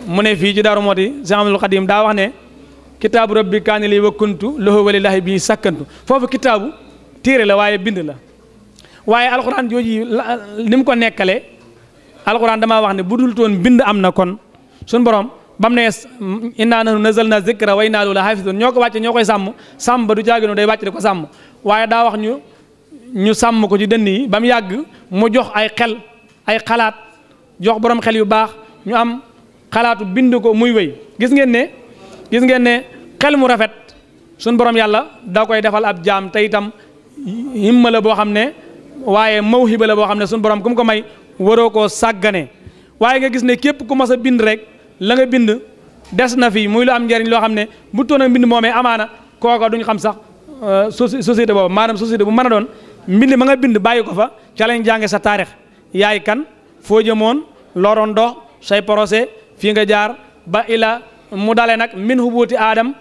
mu ne fii ci Daaru Mooti Cheikh Ahmadul Xadim daa wax ne kitaabu rabbi kaani li wakkuntu lahu walillahi bii sakkantu foofu kitaabu téere la waaye bind la waaye alxuraan jooji ni mu ko nekkale alxuraan damaa wax ne bu dul toon bind am na kon suñu borom bam ne innaa nahnu nazzalna zikra wa innaa lahu lahaafizuun ñoo ko wàcce ñoo koy sàmm ba du jaagino day wàcce di ko sàmm waaye daa wax ñu sàmm ko ci dënn yi ba mu yàgg mu jox ay xalaat jox borom xel yu baax ñu am xalaatu bind ko muy wéy gis ngeen ne xel mu rafet suñ borom yàlla da koy defal ab jaam te itam himma la boo xam ne waaye mawhiba la boo xam ne suñ borom ku mu ko may waroo koo sàggane waaye nga gis ne képp ku mas a bind rek la nga bind des na fi muy lu am njariñ loo xam ne bu toon a mbind moomee amaana kooka duñ xam sax société boobu maanaam société bu mën a doon mbind ma nga bind bàyyi ko fa ca lañ jànge sa taarix yaay kan foo jëmoon loroon dox say procès fii nga jaar ba ila mu dalee nag min hubuuti aadam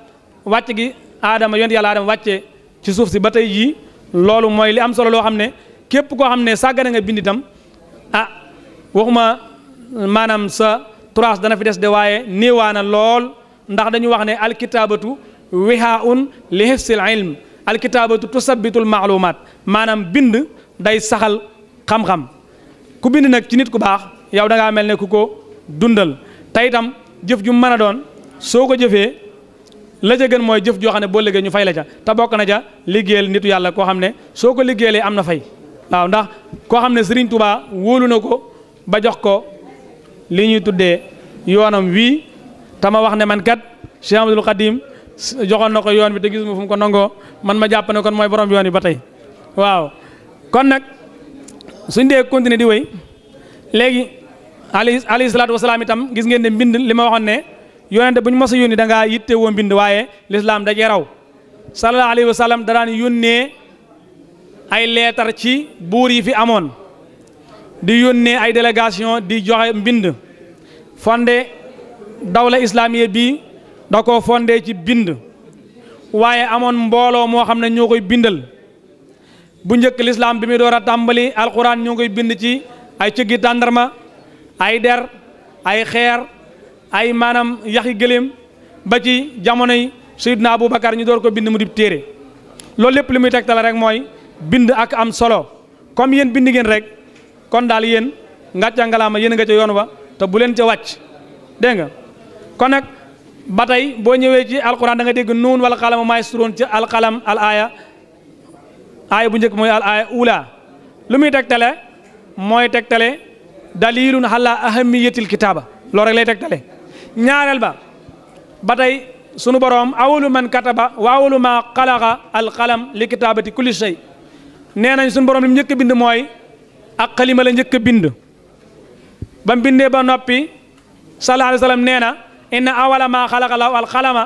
wàcc gi aadama yonent yàlla aadama wàcce ci suuf si ba tey jii loolu mooy li am solo loo xam ne képp koo xam ne sàggane nga bind itam waxuma maanaam sa turaas dana fi des de waaye néewaana lool ndax dañu wax ne alkitaabatu wihaun li hifsil ilm alkitaabatu tusabbitul maalumaat maanaam bind day saxal xam-xam ku bind nag ci nit ku baax yow da ngaa mel ne ku ko dundal te itam jëf ju mën a doon soo ko jëfee la ca gën mooy jëf joo xam ne boo liggéey ñu fay la ca te bokk na ca liggéeyal nitu yàlla koo xam ne soo ko liggéeyalee am na fay waaw ndax koo xam ne Serigne Touba wóolu na ko ba jox ko li ñuy tuddee yoonam wii tama wax ne man kat Cheikh Abdoul Khadim joxoon na ko yoon bi te gisuma fu mu ko nangoo man ma jàpp ne kon mooy borom yoon bi ba tey waaw kon nag suñ dee continuer di wéy léegi alayhi salaatu wasalaam itam gis ngeen ne mbind li ma waxoon ne yonente bu ñu mos a yónni da ngaa yitte woo mbind waaye lislaam dajee raw sallallahu alayhi wa sallam da daan yónnee ay leetar ci buur yi fi amoon di yónnee ay délégation di joxe mbind fondé dawla islamiye bi da ko fondé ci bind waaye amoon mbooloo moo xam ne ñoo koy bindal bu njëkk lislaam bi muy door a tàmbali alquran ñoo koy bind ci ay cëggi tàndarma ay der ay xeer ay maanaam yaxi gëléem ba ci jamonoy Seydina Aboubacar ñu door ko bind mu di téere loolu lépp li muy tegtal rek mooy bind ak am solo comme yéen bind ngeen rek kon daal yéen ngàcca ngalaama yéen nga ca yoon wa te bu leen ca wàcc dégg nga kon nag ba tey boo ñëwee ci alquran da nga dégg nuun wala xalama maa yasturuun ci alxalam al aaya bu njëkk mooy al aaya ula lu muy tegtale mooy tegtale dalilun ala ahamiyatil kitaaba loolu rek lay tegtale ñaareel ba tey sunu boroom awalu man kataba wa awalu ma xalaqa alxalam li kitaabati kulli shay nee nañ sunu boroom li mu njëkk a bind mooy ak xalima la njëkk a bind ba mu bindee ba noppi sallallahu alayhi wa sallam nee na inna awala ma xalaqa law alxalama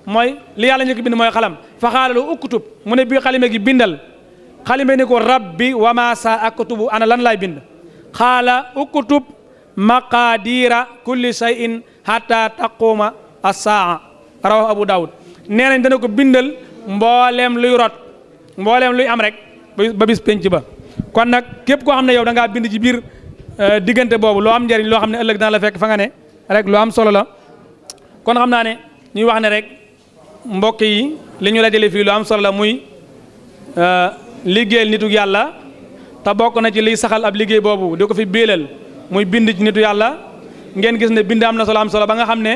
mooy li yàlla njëkk bind mooy xalam fa xaala lu uktub mu ne bii xalima gi bindal xalima ni ko rabbi wa ma sa aktubu ana lan laay bind xaala uktub maqaadira kulli shay'in hatta taquma as-saa rawahu Abu Dawud nee nañ dana ko bindal mbooleem luy rot mbooleem luy am rek ba bis penc ba kon nag képp koo xam ne yow da ngaa bind ci biir diggante boobu loo am njëriñ loo xam ne ëllëg dana la fekk fa nga ne rek lu am solo la kon xam naa ne ñuy wax ne rek mbokk yi li ñu dajale fii lu am solo la muy liggéeyal nitu yàlla te bokk na ci liy saxal ab liggéey boobu di ko fi biilal muy bind ci nitu yàlla ngeen gis ne bind am na solo am solo ba nga xam ne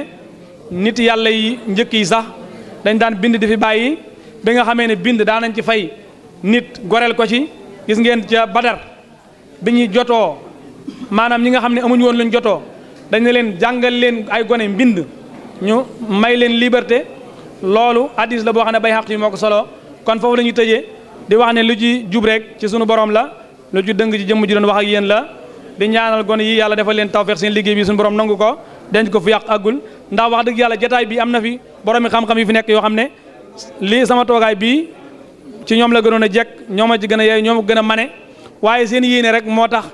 nit yàlla yi njëkk yi sax dañ daan bind di fi bàyyi bi nga xamee ne bind daan nañ ci fay nit goreel ko ci gis ngeen ca Badar bi ñuy jotoo maanaam ñi nga xam ne amuñu woon luñ jotoo dañ ne leen jàngal leen ay gone mbind ñu may leen liberté loolu hadis la boo xam ne bay xaq yi moo ko solo kon foofu la ñuy tëjee di wax ne lu ci jub rek ci sunu borom la lu ci dëng ci jëmm ji doon wax ak yéen la di ñaanal gone yi yàlla defal leen tawfeex seen liggéey bi sunu borom nangu ko denc ko fu yàq àggul ndax wax dëgg yàlla jataay bi am na fi borom mi xam-xam yi fi nekk yoo xam ne lii sama toogaay bii ci ñoom la gënoon a jekk ñoom a ci gën a yeey ñoom a gën a mane waaye seen yéene rek moo tax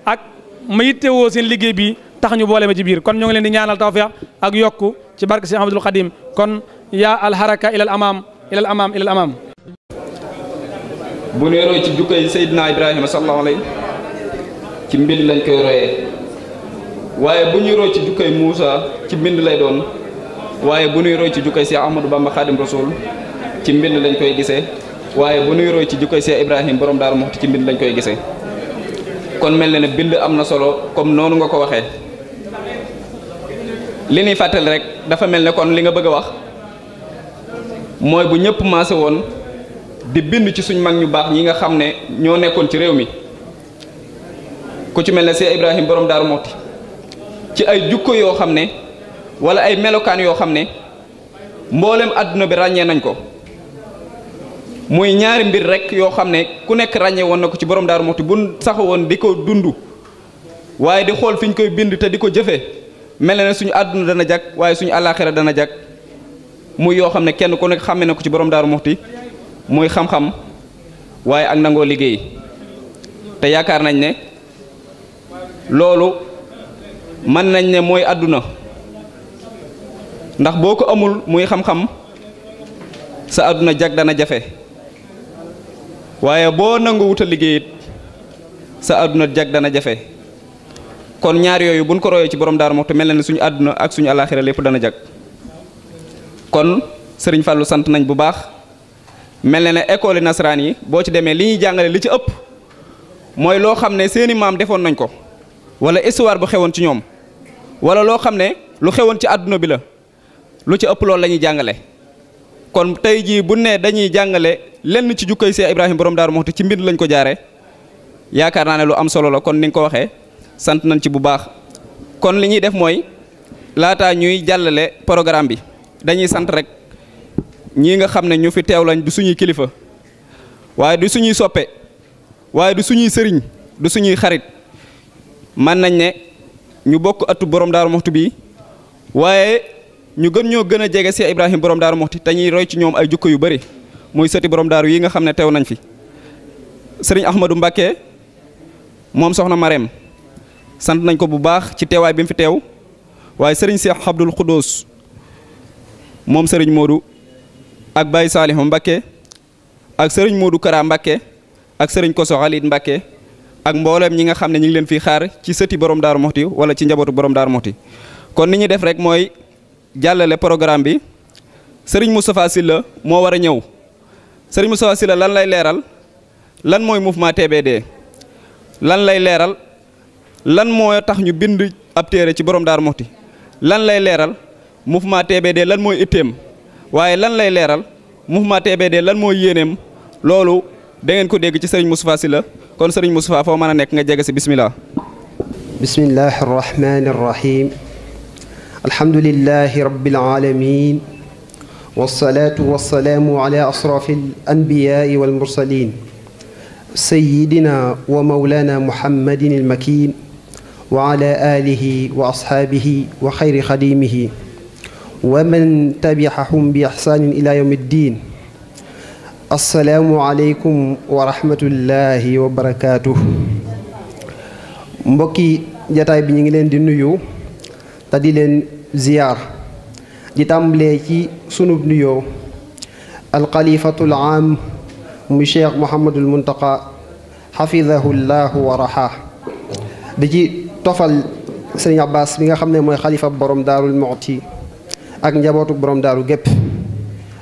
ak ma yittewoo seen liggéey bi tax ñu boole ma ci biir kon ñoo ngi leen di ñaanal tawfeex ak yokku ci barke Cheikh Ahmadul Khadim kon yaa alharaka ilal amam ilal amam ilal amam bu ñu roy ci jukkay Seydina Ibrahima sallallahu alayhi ci mbind lañ koy royee waaye bu ñuy roy ci jukkay Muusa ci mbind lay doon waaye bu ñuy roy ci jukkay Cheikh Ahmadou Bamba Khadim Rasoul ci mbind lañ koy gisee waaye bu ñuy roy ci jukkay Cheikh Ibrahima borom Daaru Muxti ci mbind lañ koy gisee kon mel na ne bind am na solo comme noonu nga ko waxee li ñuy fàttali rek dafa mel ne kon li nga bëgg a wax mooy bu ñëpp maase woon di bind ci suñ mag ñu baax ñi nga xam ne ñoo nekkoon ci réew mi ku ci mel ne Cheikh Ibrahima borom Daaru Muxti ci ay jukko yoo xam ne wala ay melokaan yoo xam ne mboolem àdduna bi ràññee nañ ko muy ñaari mbir rek yoo xam ne ku nekk ràññee woon na ko ci borom Daaru Muxti bu sax woon di ko dund waaye di xool fi ñu koy bind te di ko jëfee mel na ne suñu àdduna dana jag waaye suñu àllaaxira dana jag muy yoo xam ne kenn ku nekk xàmme na ko ci borom Daaru Muxti muy xam-xam waaye ak nangoo liggéey te yaakaar nañ ne loolu mën nañ ne mooy àdduna ndax boo ko amul muy xam-xam sa àdduna jag dana jafe waaye boo nangu wuta liggéey it sa àdduna jag dana jafe kon ñaar yooyu buñ ko royee ci borom Daaru Muxti mel na ne suñu àdduna ak suñu alaaxira lépp dana jag kon sëriñ Fallou sant nañ bu baax mel na ne école nasaraan yi boo ci demee li ñuy jàngale li ci ëpp mooy loo xam ne seeni maam defoon nañ ko wala histoire bu xewoon ci ñoom wala loo xam ne lu xewoon ci àdduna bi la lu ci ëpp loolu la ñuy jàngale. kon tey jii bu ne dañuy jàngale lenn ci jukkay Cheikh Ibrahima borom Daaru Muxti ci mbind lañ ko jaare yaakaar naa ne lu am solo la kon ni nga ko waxee sant nañ ci bu baax. kon li ñuy def mooy laataa ñuy jàllale programme bi dañuy sant rek ñii nga xam ne ñu fi teew lañ du suñuy kilifa waaye du suñuy soppe waaye du suñuy sëriñ du suñuy xarit man nañ ne ñu bokk atu borom Daaru Muxti bi waaye ñu ñoo gën a jege Cheikh Ibrahima borom Daaru Muxti te ñuy roy ci ñoom ay jukko yu bari muy sëti borom daaru yi nga xam ne teew nañ fi sëriñ Ahmadou Mbacké moom soxna Marème sant nañ ko bu baax ci teewaay bi mu fi teew waaye sëriñ Cheikh Abdoul Khoudous moom sëriñ Modou ak Baye Salihu Mbacké ak sëriñ Modou Kara Mbacké ak sëriñ Koso Khalid Mbacké ak mboolem ñi nga xam ne ñu ngi leen fi xaar ci sëti borom Daaru Muxti wala ci njabootu borom Daaru Muxti kon ni ñuy def rek mooy jàllale programme bi sëriñ Moustapha Sylla moo war a ñëw sëriñ Moustapha Sylla lan lay leeral lan mooy mouvement TBD lan lay leeral lan moo tax ñu bind ab téere ci borom Daaru Muxti lan lay leeral mouvement TBD lan mooy itteem waaye lan lay leeral mouvement TBD lan mooy yéeneem loolu da ngeen ko dégg ci sëriñ Moustapha Sylla kon sëriñ Moustapha foo mën a nekk nga jege si bismillah. bismillahi arrahmani arrahim alhamdulillahi rabbil alamin wassalatu wassalaamu ala asrafil anbiyaai wal mursalin sayyidina wa mawlana muhammadin almakin wa ala alihi wa ashaabihi wa xayri xadimihi wa man tabi'ahum bi ihsaanin ila yawmi ddin assalaamu aleykum wa rahmatullahi wa barakaatuh. mbokki jataay bi ñu ngi leen di nuyu te di leen ziyaar di tàmbalee ci sunub nuyoo alxalifatul aam mu cheikh Mouhamadul Muntaqa xafidahu llahu wa raxaa di ci tofal sëriñ Abbas bi nga xam ne mooy xalifa borom Daarul Muxti ak njabootu borom daaru gépp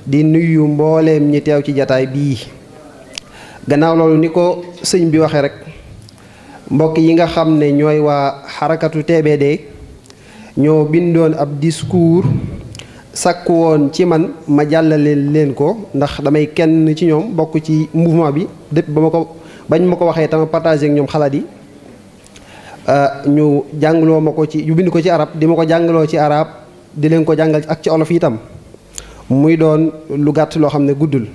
di nuyu mbooleem ñi teew ci jataay bii. gannaaw loolu ni ko sëñ bi waxee rek mbokk yi nga xam ne ñooy waa xarakatu TBD ñoo bindoon ab discours sakku woon ci man ma jàllale leen ko ndax damay kenn ci ñoom bokk ci mouvement bi depuis bañ ma ko waxee tama partagé ak ñoom xalaat yi ñu jàngaloo ma ko ci ñu bind ko ci arab di ma ko jàngaloo ci arab di leen ko jàngal ak ci olof itam muy doon lu gàtt loo xam ne guddul.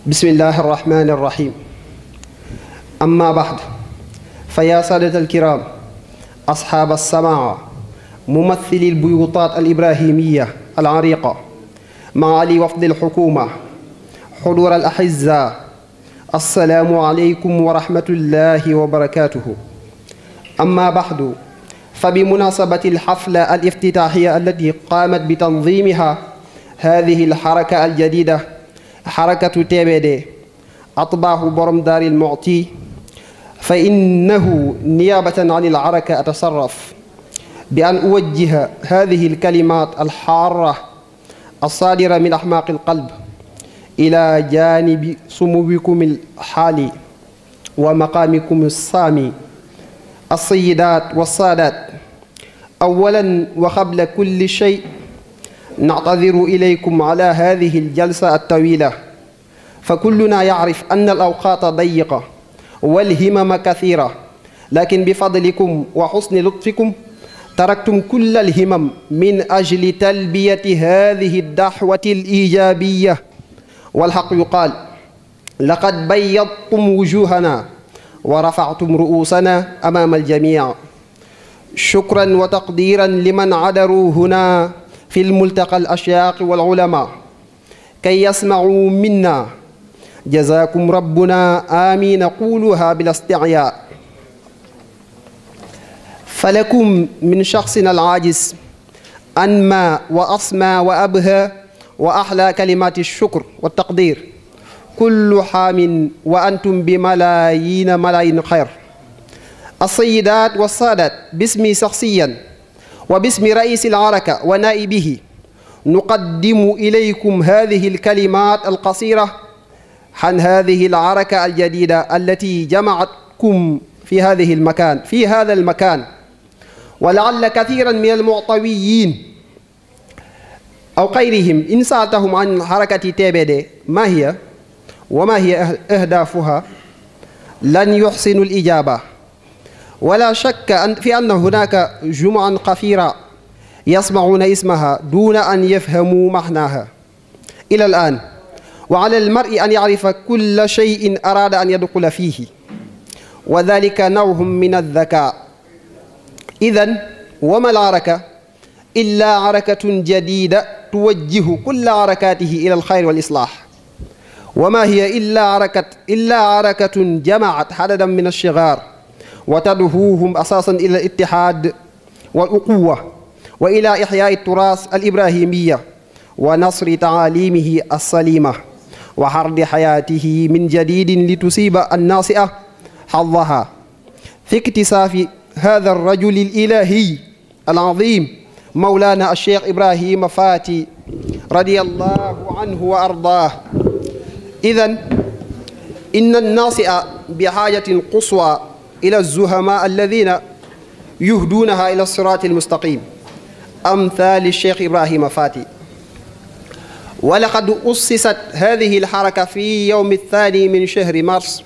bismillahi arrahmani arrahim amma baad fa yaa saadata alkiram asxaab alsamaa mumathili albuyutat alibrahimiya alariqa maali wafdi alxukuma xudur alaxizza assalaamu aleykum wa rahmatullahi wa barakatuhu. amma baadu fa bimunasabati alxafla aliftitaaxiya allati qaamat bitanzimiha hadihi alxaraka aljadida xarakatu TBD atbaaxu borom Daaril Muxti fa innahu niyaabatan an alxaraka atasarraf bi an uwajjiha hadihi alkalimat alxaara alsaadira min axmaaqi alqalb ila janibi sumuwikum alxaali wa maqaamikum alsaami alsayidaat walsaadaat awalan wa qabla kulli shay نعتذر إليكم على هذه الجلسة الطويلة فكلنا يعرف أن الأوقات ضيقة والهمم كثيرة لكن بفضلكم وحسن لطفكم تركتم كل الهمم من أجل تلبية هذه الدعوة الإيجابية والحق يقال لقد بيضتم وجوهنا ورفعتم رؤوسنا أمام الجميع شكرا وتقديرا لمن عدروا هنا في الملتقى الأشياخ والعلماء كي يسمعوا منا جزاكم ربنا آمين قولها بلا استعياء فلكم من شخصنا العاجز أنمى وأسمى وأبهى وأحلى كلمات الشكر والتقدير كل حام وأنتم بملايين خير. السيدات والسادات باسمي شخصيا وباسم رئيس الحركة ونائبه نقدم إليكم هذه الكلمات القصيرة عن هذه العركة الجديدة التي جمعتكم في هذا المكان ولعل كثيرا من المعطويين أو غيرهم إن سألتهم عن حركة TBD ما هي وما هي أهدافها لن يحسنوا الإجابة، ولا شك في أن هناك جمعا كثيرة يسمعون اسمها دون أن يفهموا معناها إلى الآن، وعلى المرء أن يعرف كل شيء أراد أن يدخل فيه، وذلك نوع من الذكاء. إذن وما العركة إلا عركة جديدة توجه كل عركاته إلى الخير والإصلاح، وما هي إلا عركة جمعت عددا من الصغار وتدعوهم أساسا إلى الاتحاد والأخوة وإلى إحياء التراث الإبراهيمية ونصر تعاليمه السليمة وحرد حياته من جديد لتصيب الناصئة حظها في اكتساف هذا الرجل الإلهي العظيم مولانا الشيخ إبراهيم فاتي رضي الله عنه وأرضاه. إذن إن الناصئة بحاجة قصوى إلى الزهماء الذين يهدونها إلى الصراط المستقيم أمثال الشيخ إبراهيم فاتي. ولقد أسست هذه الحركة في يوم 2 من شهر مارس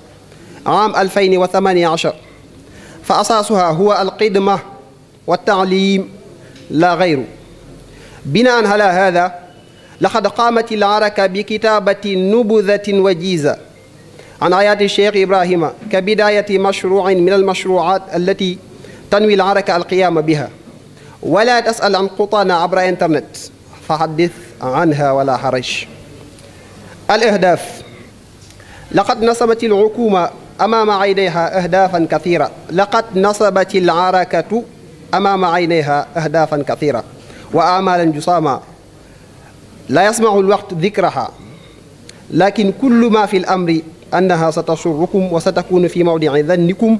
عام 2018، فأساسها هو القدمة والتعليم لا غير. بناء على هذا لقد قامت الحركة بكتابة نبذة وجيزة عن آيات الشيخ إبراهيم كبداية مشروع من المشروعات التي تنوي الحركة القيام بها، ولا تسأل عن خطانا عبر إنترنت فحدث عنها ولا حرج. الأهداف: لقد نصبت الحكومة أمام عينيها أهدافا كثيرة، لقد نصبت الحركة أمام عينيها أهدافا كثيرة وآمالا جسامة لا يسمع الوقت ذكرها، لكن كل ما في الأمر أنها ستسركم وستكون في موضع ظنكم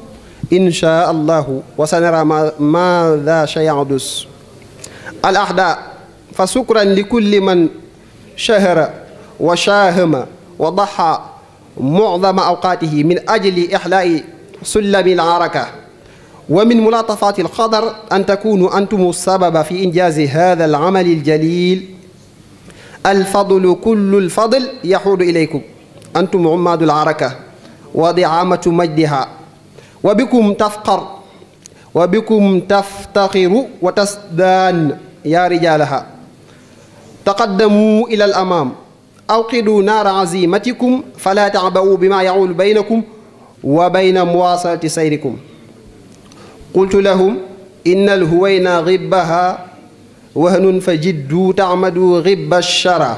إن شاء الله، وسنرى ماذا سيحدث. الأعداء: فشكرا لكل من شهر وشاهم وضحى معظم أوقاته من أجل إحلاء سلم العركة، ومن ملاطفات القدر أن تكونوا أنتم السبب في إنجاز هذا العمل الجليل. الفضل كل الفضل يعود إليكم، أنتم عماد العركة ودعامة مجدها، وبكم تفقر وبكم تفتخر وتسدان يا رجالها. تقدموا إلى الأمام، أوقدوا نار عزيمتكم فلا تعبؤوا بما يعول بينكم وبين مواصلة سيركم. قلت لهم إن الهوينا غبها وهن فجدوا تعمدوا غب الشرى.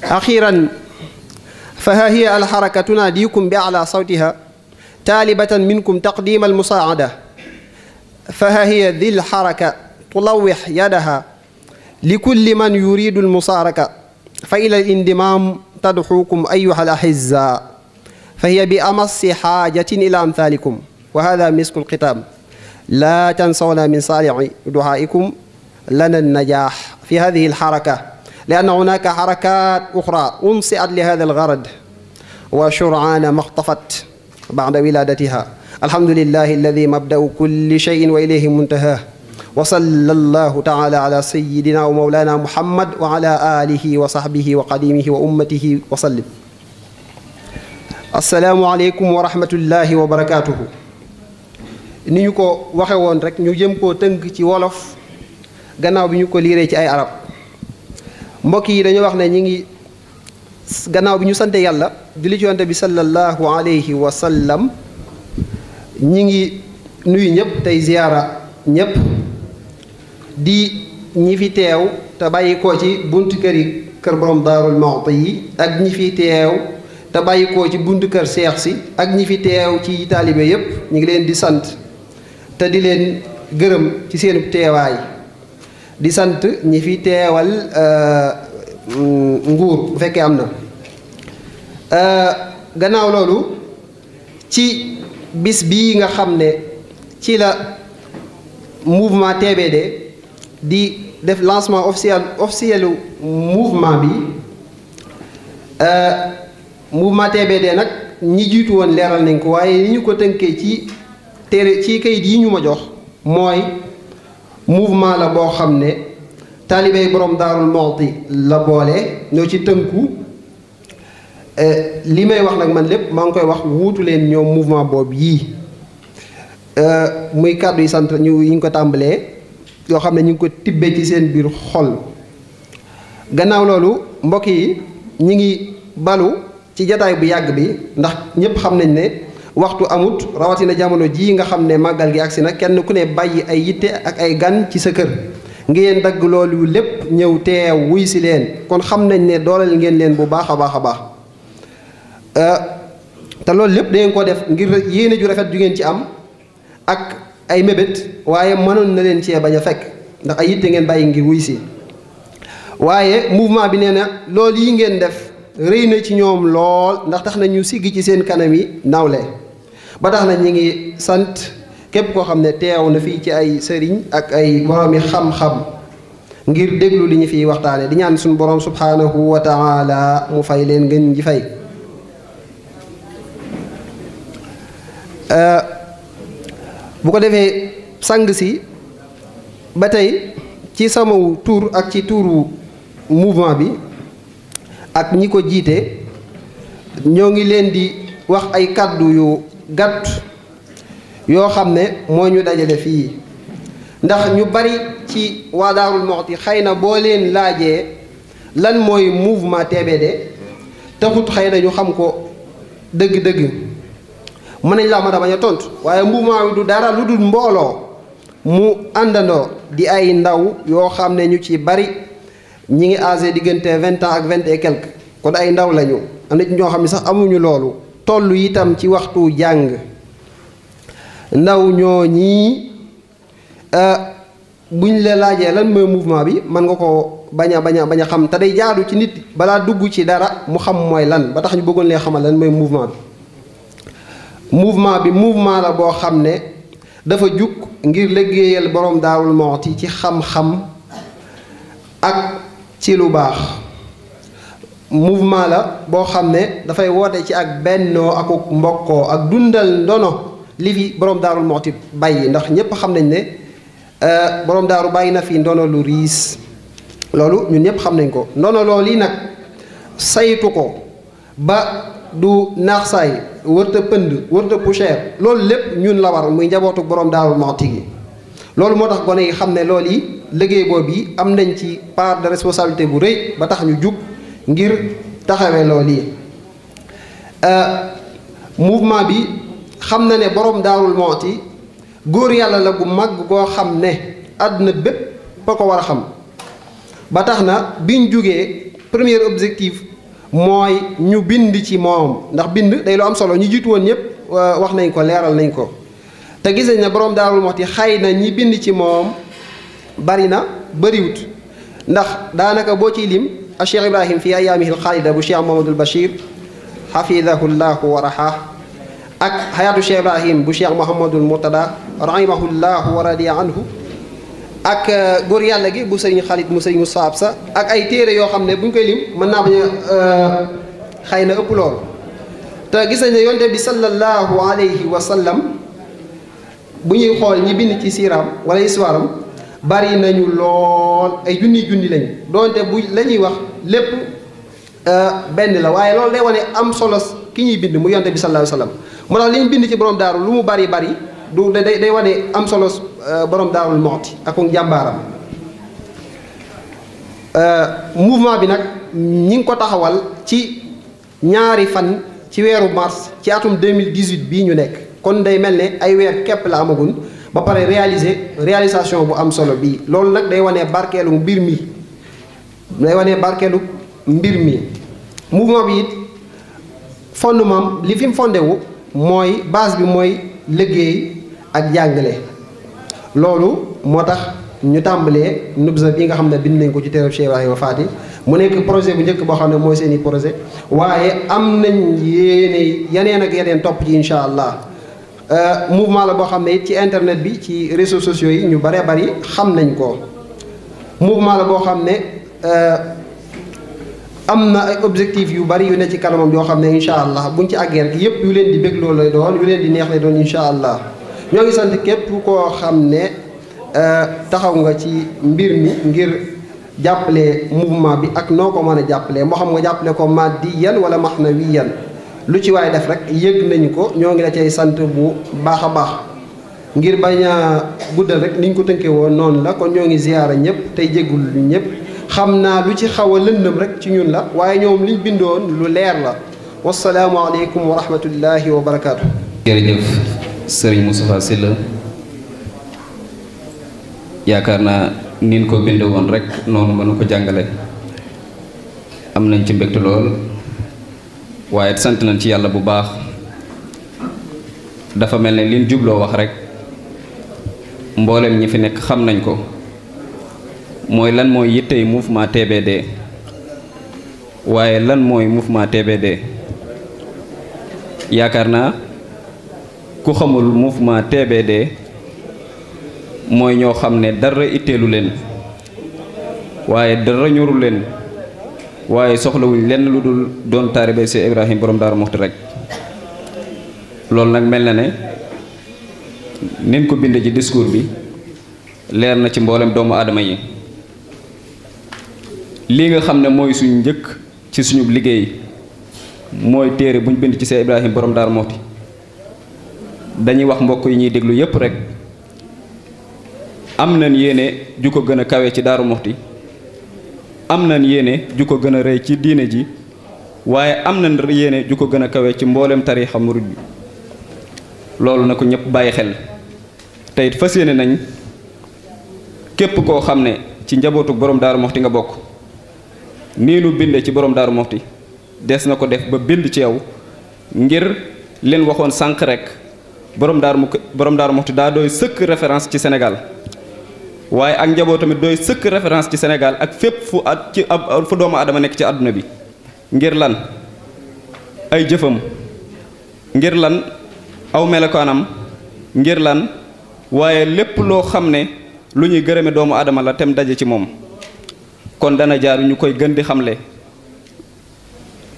أخيرا فها هي الحركة تناديكم بأعلى صوتها طالبة منكم تقديم المساعدة، فها هي ذي الحركة تلوح يدها لكل من يريد المشاركة، فإلى الانضمام تدعوكم أيها الأحزاء، فهي بأمس حاجة إلى أمثالكم. وهذا مسك الختام، لا تنسونا من صالح دعائكم لنا النجاح في هذه الحركة، لأن هناك حركات أخرى أنشئت لهذا الغرض وشرعان ما اختفت بعد ولادتها. الحمد لله الذي مبدأ كل شيء وإليه منتهاه، وصلى الله تعالى على سيدنا ومولانا محمد وعلى آله وصحبه وقديمه وأمته وسلم. السلام عليكم ورحمة الله وبركاته. ni ñu ko waxe woon rek ñu jëm koo tënk ci wolof gannaaw bi ñu ko liiree ci ay arab. mbokk yi dañu wax ne ñi ngi gannaaw bi ñu sante yàlla julli ci yonent bi sallallahu alayhi wa sallam, ñi ngi nuyu ñëpp tey ziyaara ñëpp di ñi fi teew te bàyyi koo ci buntu kër borom Daarul Muxti yi ak ñi fi teew te bàyyi koo ci buntu kër Seex si ak ñi fi teew ci taalibe yëpp ñu ngi leen di sant te di leen gërëm ci seenu teewaay, di sant ñi fi teewal nguur bu fekkee am na. gannaaw loolu ci bis bii nga xam ne ci la mouvement TBD di def lancement officiel mouvement bi mouvement TBD nag ñi jiitu woon leeral nañ ko waaye ni ñu ko tënkee ci téere ci kayit yi ñu ma jox mooy mouvement la boo xam ne taalibey borom Daarul Muxti la boole ñoo ci tënku li may wax nag man lépp maa ngi koy wax wuutu leen ñoom mouvement boobu yii muy kàddu yi sant ñu yi ñu ko tàmbalee yoo xam ne ñu ngi ko tibbee ci seen biir xol. gannaaw loolu mbokk yi ñi ngi balu ci jataay bu yàgg bi ndax ñépp xam nañ ne waxtu amut rawatina jamono jii nga xam ne màggal gi agsi na kenn ku ne bàyyi ay yitte ak ay gan ci sa kër ngeen dagg loolu lépp ñëw teew wuy si leen kon xam nañ ne dooleel ngeen leen bu baax a baax a baax te loolu lépp dangeen ko def ngir yéene ju rafet ju ngeen ci am ak ay mébét waaye mënoon na leen cee bañ a fekk ndax ay yitte ngeen bàyyi ngir wuy si waaye mouvement bi nee na loolu yi ngeen def rëy na ci ñoom lool ndax tax na ñu sigg ci seen kanam yi nawle ba tax na ñi ngi sant képp koo xam ne teew na fii ci ay sëriñ ak ay boroomi xam-xam ngir déglu li ñu fiy waxtaane di ñaan suñu borom subhanahu wa taala mu fay leen ngeen ji fay bu ko defee sang si ba tey ci sama tuur ak ci tuuru mouvement bi ak ñi ko jiite ñoo ngi leen di wax ay kàddu yu gàtt yoo xam ne moo ñu dajale fii ndax ñu bari ci waa Daarul Muxti xëy na boo leen laajee lan mooy mouvement TBD taxut xëy na ñu xam ko dëgg-dëgg mën nañ laa mën a bañ a tontu waaye mouvement bi du dara lu dul mbooloo mu àndandoo di ay ndaw yoo xam ne ñu ci bari ñi ngi âgé diggante 20 ans ak 20 et quelque kon ay ndaw lañu am na ci ñoo xam ne sax amuñu loolu toll itam ci waxtu jàng ndaw ñoo ñii buñ la laajee lan mooy mouvement bi mën nga ko bañ a xam te day jaadu ci nit balaa dugg ci dara mu xam mooy lan ba tax ñu bëggoon lee xamal lan mooy mouvement bi mouvement la boo xam ne dafa jug ngir liggéeyal borom Daarul Muxti ci xam-xam ak ci lu baax mouvement la boo xam ne dafay woote ci ak bennoo ak mbokkoo ak dundal ndono li fi borom Daarul Muxti bàyyi ndax ñépp xam nañ ne borom daaru bàyyi na fi ndono lu riis loolu ñun ñépp xam nañ ko ndono loolu yi nag saytu ko ba du naax saay wërta pënd wërta poussière loolu lépp ñun la war muy njabootu borom Daarul Muxti gi loolu moo tax gone yi xam ne loolu yi liggéey boobu yi am nañ ci part de responsabilité bu rëy ba tax ñu jug ngir taxawee loolu yi mouvement bi xam na ne borom Daarul Muxti góor yàlla la gu mag goo xam ne àdduna bépp ba ko war a xam ba tax na biñ jugee premier objectif mooy ñu bind ci moom ndax bind day lu am solo ñu jiitu woon ñëpp wax nañ ko leeral nañ ko te gis nañ ne borom Daarul Muxti xëy na ñi bind ci moom bari na bariwut ndax daanaka boo ciy lim a Cheikh Ibrahim fi ayaamihi alxaalida bu Cheikh Mahamadul Bachir xafidahu llahu wa raxaa ak xayaatu Cheikh Ibrahim bu Cheikh Mouhamadul Murtada rahimahullahu wa radiya anhu ak góor yàlla gi bu sëriñ Xaalit mu sëriñ Moussa Absa ak ay téere yoo xam ne bu ñu koy lim mën naa bañ a xëy na ëpp loolu te gis nañ ne yonte bi sallallahu alayhi wa sallam bu ñuy xool ñi bind ci siiraam wala histoire am bari nañu lool ay junni lañ doonte bu la ñuy wax lépp benn la waaye loolu day wane am solo ki ñuy bind mu yonte bi sallallahu alayhi wa sallam moo tax li ñu bind ci borom daaru lu mu bari du day wane am solo borom Daarul Muxti ak njàmbaaram mouvement bi nag ñi ngi ko taxawal ci ñaari fan ci weeru mars ci atum 2018 bii ñu nekk kon day mel ne ay weer képp la amagun ba pare réalisation bu am solo bii loolu nag day wane barkeelu mbir mi mouvement bi it fondement li fi mu fondé wu mooy base bi mooy liggéey ak jàngale loolu moo tax ñu tàmbalee nubza bi nga xam ne bind nañ ko ci téereb Cheikh Ibrahima Faty mu nekk projet bu njëkk boo xam ne mooy seeni projet waaye am nañ yeneen ak yeneen topp ci incha allah mouvement la boo xam ne it ci internet bi ci réseaux sociaux yi ñu baree bari xam nañ ko. mouvement la boo xam ne am na ay objectifs yu bari yu ne ci kanamam yoo xam ne incha allah buñ ci àggee rek yëpp yu leen di bégloo lay doon yu leen di neex lay doon incha allah ñoo ngi sant képp koo xam ne taxaw nga ci mbir mi ngir jàppale mouvement bi ak noo ko mën a jàppalee moo xam nga jàppale ko maddiyan wala maxnawiyan lu ci waay def rek yëg nañu ko ñoo ngi la cay sant bu baax a baax ngir bañ a guddal rek niñ ko tënkee woon noonu la kon ñoo ngi ziyaara ñëpp tey jéggul ñëpp xam naa lu ci xaw a lëndëm rek ci ñun la waaye ñoom liñ bindoon lu leer la wasalaamu aleykum wa rahmatullahi wa barakaatu. jërëjëf sëriñ Moustapha Sylla yaakaar naa nin ko bind woon rek noonu mën na ko jàngale am nañ ci mbégte lool waaye sant nañ ci yàlla bu baax dafa mel ne liñ jubloo wax rek mboolem ñi fi nekk xam nañ ko mooy lan mooy yittey mouvement TBD waaye lan mooy mouvement TBD yaakaar naa ku xamul mouvement TBD mooy ñoo xam ne dara itteelu leen waaye dara ñoru leen waaye soxlawuñ lenn lu dul doon taalibe Seex Ibrahima borom Daaru Muxti rek loolu nag mel na ne nin ko binde ci discours bi leer na ci mboolem doomu aadama yi lii nga xam ne mooy suñ njëkk ci suñu liggéey mooy téere buñ bind ci Seex Ibrahima borom Daaru Muxti dañuy wax mbokk yi ñuy déglu yépp rek am nañ yéene ju ko gën a kawe ci Daaru Muxti am nañ yéene ju ko gën a rëy ci diine ji waaye am nañ yéene ju ko gën a kawe ci mboolem tariixa murid bi loolu na ko ñëpp bàyyi xel te it fas yéene nañ képp koo xam ne ci njabootu borom Daaru Muxti nga bokk nii nu binde ci borom Daaru Muxti des na ko def ba bind ci yow ngir leen waxoon sànq rek borom Daaru Muxti daa doy sëkk référence ci Sénégal waaye ak njaboot tamit doy sëkk référence ci Sénégal ak fépp fu doomu adama nekk ci àdduna bi ngir lan ay jëfam ngir lan aw melokaanam ngir lan waaye lépp loo xam ne lu ñuy gërëme doomu adama la tem daje ci moom kon dana jaaru ñu koy gën di xamle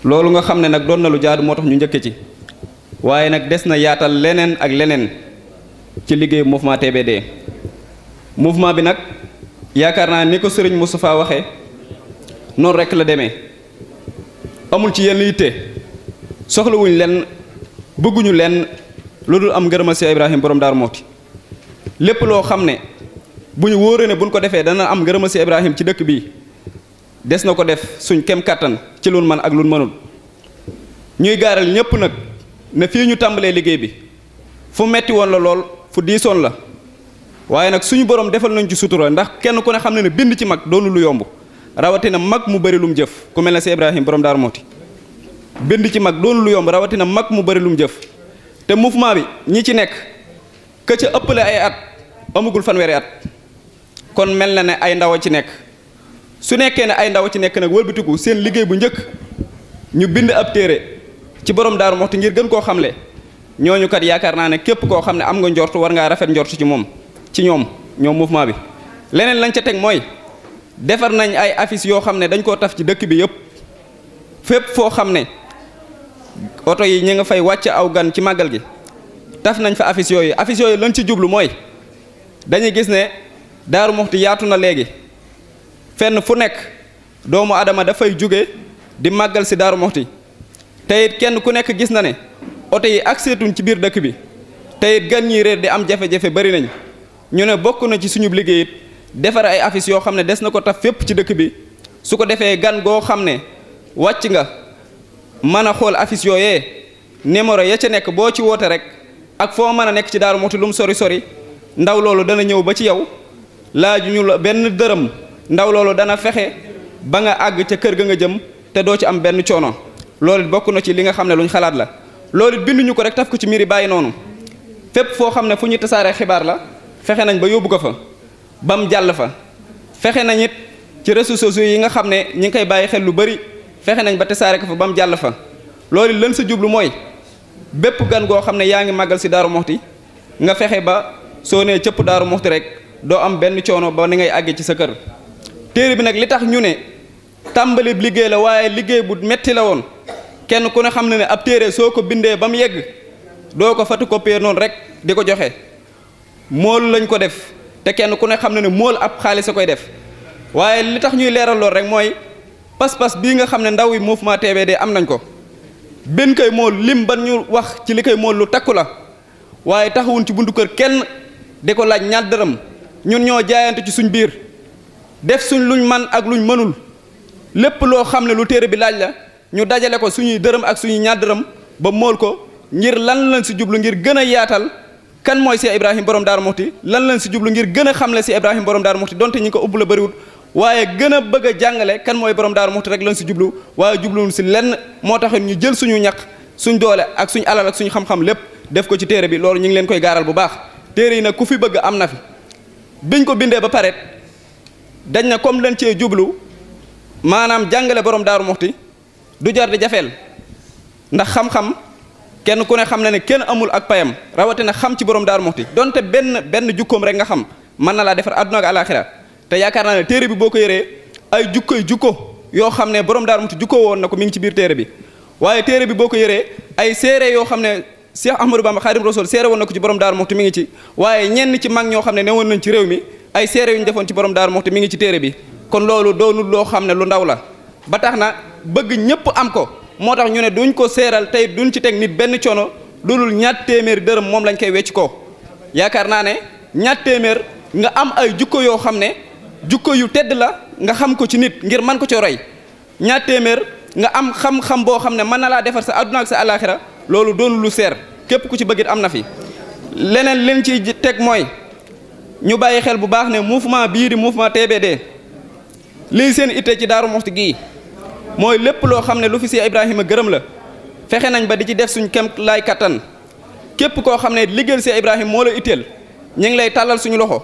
loolu nga xam ne nag doon na lu jaadu moo tax ñu njëkke ci waaye nag des na yaatal leneen ak leneen ci liggéeyu mouvement TBD mouvement bi nag yaakaar naa ni ko sëriñ Moustapha waxee noonu rekk la demee amul ci yenn yitte soxlawuñ leen bëgguñu leen lu dul am ngërëmal Seex Ibrahima borom Daaru Muxti lépp loo xam ne bu ñu wóoree ne buñ ko defee dana am ngërëmal Seex Ibrahima ci dëkk bi des na ko def suñ kem kàttan ci lun man ak lun mënul ñuy gaaral ñépp nag ne fii ñu tàmbalee liggéey bi fu metti woon la lool fu diisoon la waaye nag suñu borom defal nañ ci sutura ndax kenn ku ne xam ne ne bind ci mag doonu lu yomb rawatina mag mu bëri lum jëf ku mel ne Seex Ibrahima borom Daaru Muxti bind ci mag doonu lu yomb rawatina mag mu bëri lum jëf te mouvement bi ñi ci nekk ka ca ëppale ay at amagul fanweeri at kon mel na ne ay ndaw a ci nekk su nekkee ne ay ndaw a ci nekk nag wëlbatiku seen liggéey bu njëkk ñu bind ab téere ci borom Daaru Muxti ngir gën koo xamle ñooñu kat yaakaar naa ne képp koo xam ne am nga njort war ngaa rafet njort ci moom ci ñoom mouvement bi leneen lañ ca teg mooy defar nañ ay affiches yoo xam ne dañ koo taf ci dëkk bi yëpp fépp foo xam ne oto yi ñi nga fay wàcc aw gan ci màggal gi taf nañ fa affiches yooyu lañ ci jublu mooy dañuy gis ne Daaru Muxti yaatu na léegi fenn fu nekk doomu adama dafay jóge di màggal si Daaru Muxti te it kenn ku nekk gis na ne oto yi agseetuñ ci biir dëkk bi te it gan ñi réer di am jafe-jafe bari nañ ñu ne bokk na ci suñu liggéey it defar ay affiches yoo xam ne des na ko taf fépp ci dëkk bi su ko defee gan goo xam ne wàcc nga mën a xool affiche yooyee numéro ya ca nekk boo ci woote rek ak foo mën a nekk ci Daaru Muxti lu mu sori ndaw loolu dana ñëw ba ci yow laaju ñu la benn dërëm ndaw loolu dana fexe ba nga àgg ca kër ga nga jëm te doo ci am benn coono loolu it bokk na ci li nga xam ne luñ xalaat la loolu it binduñu ko rek taf ko ci miiri bàyyi noonu fépp foo xam ne fu ñu tasaaree xibaar la fexe nañ ba yóbbu ko fa ba mu jàll fa fexe nañ it ci réseaux sociaux yi nga xam ne ñi ngi koy bàyyi xel lu bari fexe nañ ba tasaare ko fa ba mu jàll fa loolu lan sa jublu mooy bépp gan goo xam ne yaa ngi màggal si Daaru Muxti nga fexe ba soo nee cëpp Daaru Muxti rek doo am benn coono ba ni ngay àggee ci sa kër. téere bi nag li tax ñu ne tàmbali liggéey la waaye liggéey bu metti la woon kenn ku ne xam ne ab téere soo ko bindee ba mu yegg doo ko photocopier noonu rek di ko joxe mool lañ ko def te kenn ku ne xam ne mool ab xaalis a koy def waaye li tax ñuy leeral lool rek mooy pas-pas bii nga xam ne ndaw yi mouvement TBD am nañ ko benn koy mool lim ban ñu wax ci li koy mool lu takku la waaye taxawuñ ci buntu kër kenn di ko laaj ñaar dërëm ñun ñoo jaayante ci suñ biir def suñ luñ man ak luñ mënul lépp loo xam ne lu téere bi laaj la ñu dajale ko suñuy dërëm ak suñuy ñaar dërëm ba mool ko ngir lan lañ si jublu ngir gën a yaatal kan mooy Cheikh Ibrahima borom Daaru Muxti lan lañ si jublu ngir gën a xamle Cheikh Ibrahima borom Daaru Muxti donte ñi ko ubbi la bëriwul waaye gën a bëgg a jàngale kan mooy borom Daaru Muxti rek lañ si jublu waaye jubluwul si lenn moo tax ñu jël suñu ñaq suñ doole ak suñ alal ak suñ xam-xam lépp def ko ci téere bi loolu ñu ngi leen koy gaaral bu baax téere yi nag ku fi bëgg am na fi biñ ko bindee ba pare dañ na comme lañ cee jublu maanaam jàngale borom Daaru Muxti du jar di jafeel ndax xam-xam kenn ku ne xam na ne kenn amul ak payam rawatina xam ci borom Daaru Muxti donte benn jukkoom rek nga xam mën na laa defar àdduna ak alaaxira te yaakaar naa ne téere bi boo ko yëree ay jukko yoo xam ne borom Daaru Muxti jukkoo woon na ko mi ngi ci biir téere bi waaye téere bi boo ko yëree ay séere yoo xam ne Cheikh Ahmadou Bamba Xaadim Rasul séere woon na ko ci borom Daaru Muxti mi ngi ci waaye ñenn ci mag ñoo xam ne newoon nañ ci réew mi ay séere yu ñu defoon ci borom Daaru Muxti mi ngi ci téere bi kon loolu doonul loo xam ne lu ndaw la ba tax na bëgg ñëpp am ko moo tax ñu ne duñ ko seeral tey duñ ci teg nit benn coono loolul ñaat téeméer dërëm moom lañ koy wecc ko yaakaar naa ne ñaat téeméer nga am ay jukko yoo xam ne jukko yu tedd la nga xam ko ci nit ngir mën ko ci roy ñaat téeméer nga am xam-xam boo xam ne mën na laa defar sa àdduna ak sa alaaxira loolu doonul lu seer képp ku ci bëggit am na fi leneen leen ci teg mooy ñu bàyyi xel bu baax ne mouvement bii di mouvement TBD lii seen itte ci Daaru Muxti gii mooy lépp loo xam ne lu fi Cheikh Ibrahima gërëm la fexe nañ ba di ci def suñ kem laay kattan képp koo xam ne liggéeyal Cheikh Ibrahima moo la itteel ñu ngi lay tàllal suñu loxo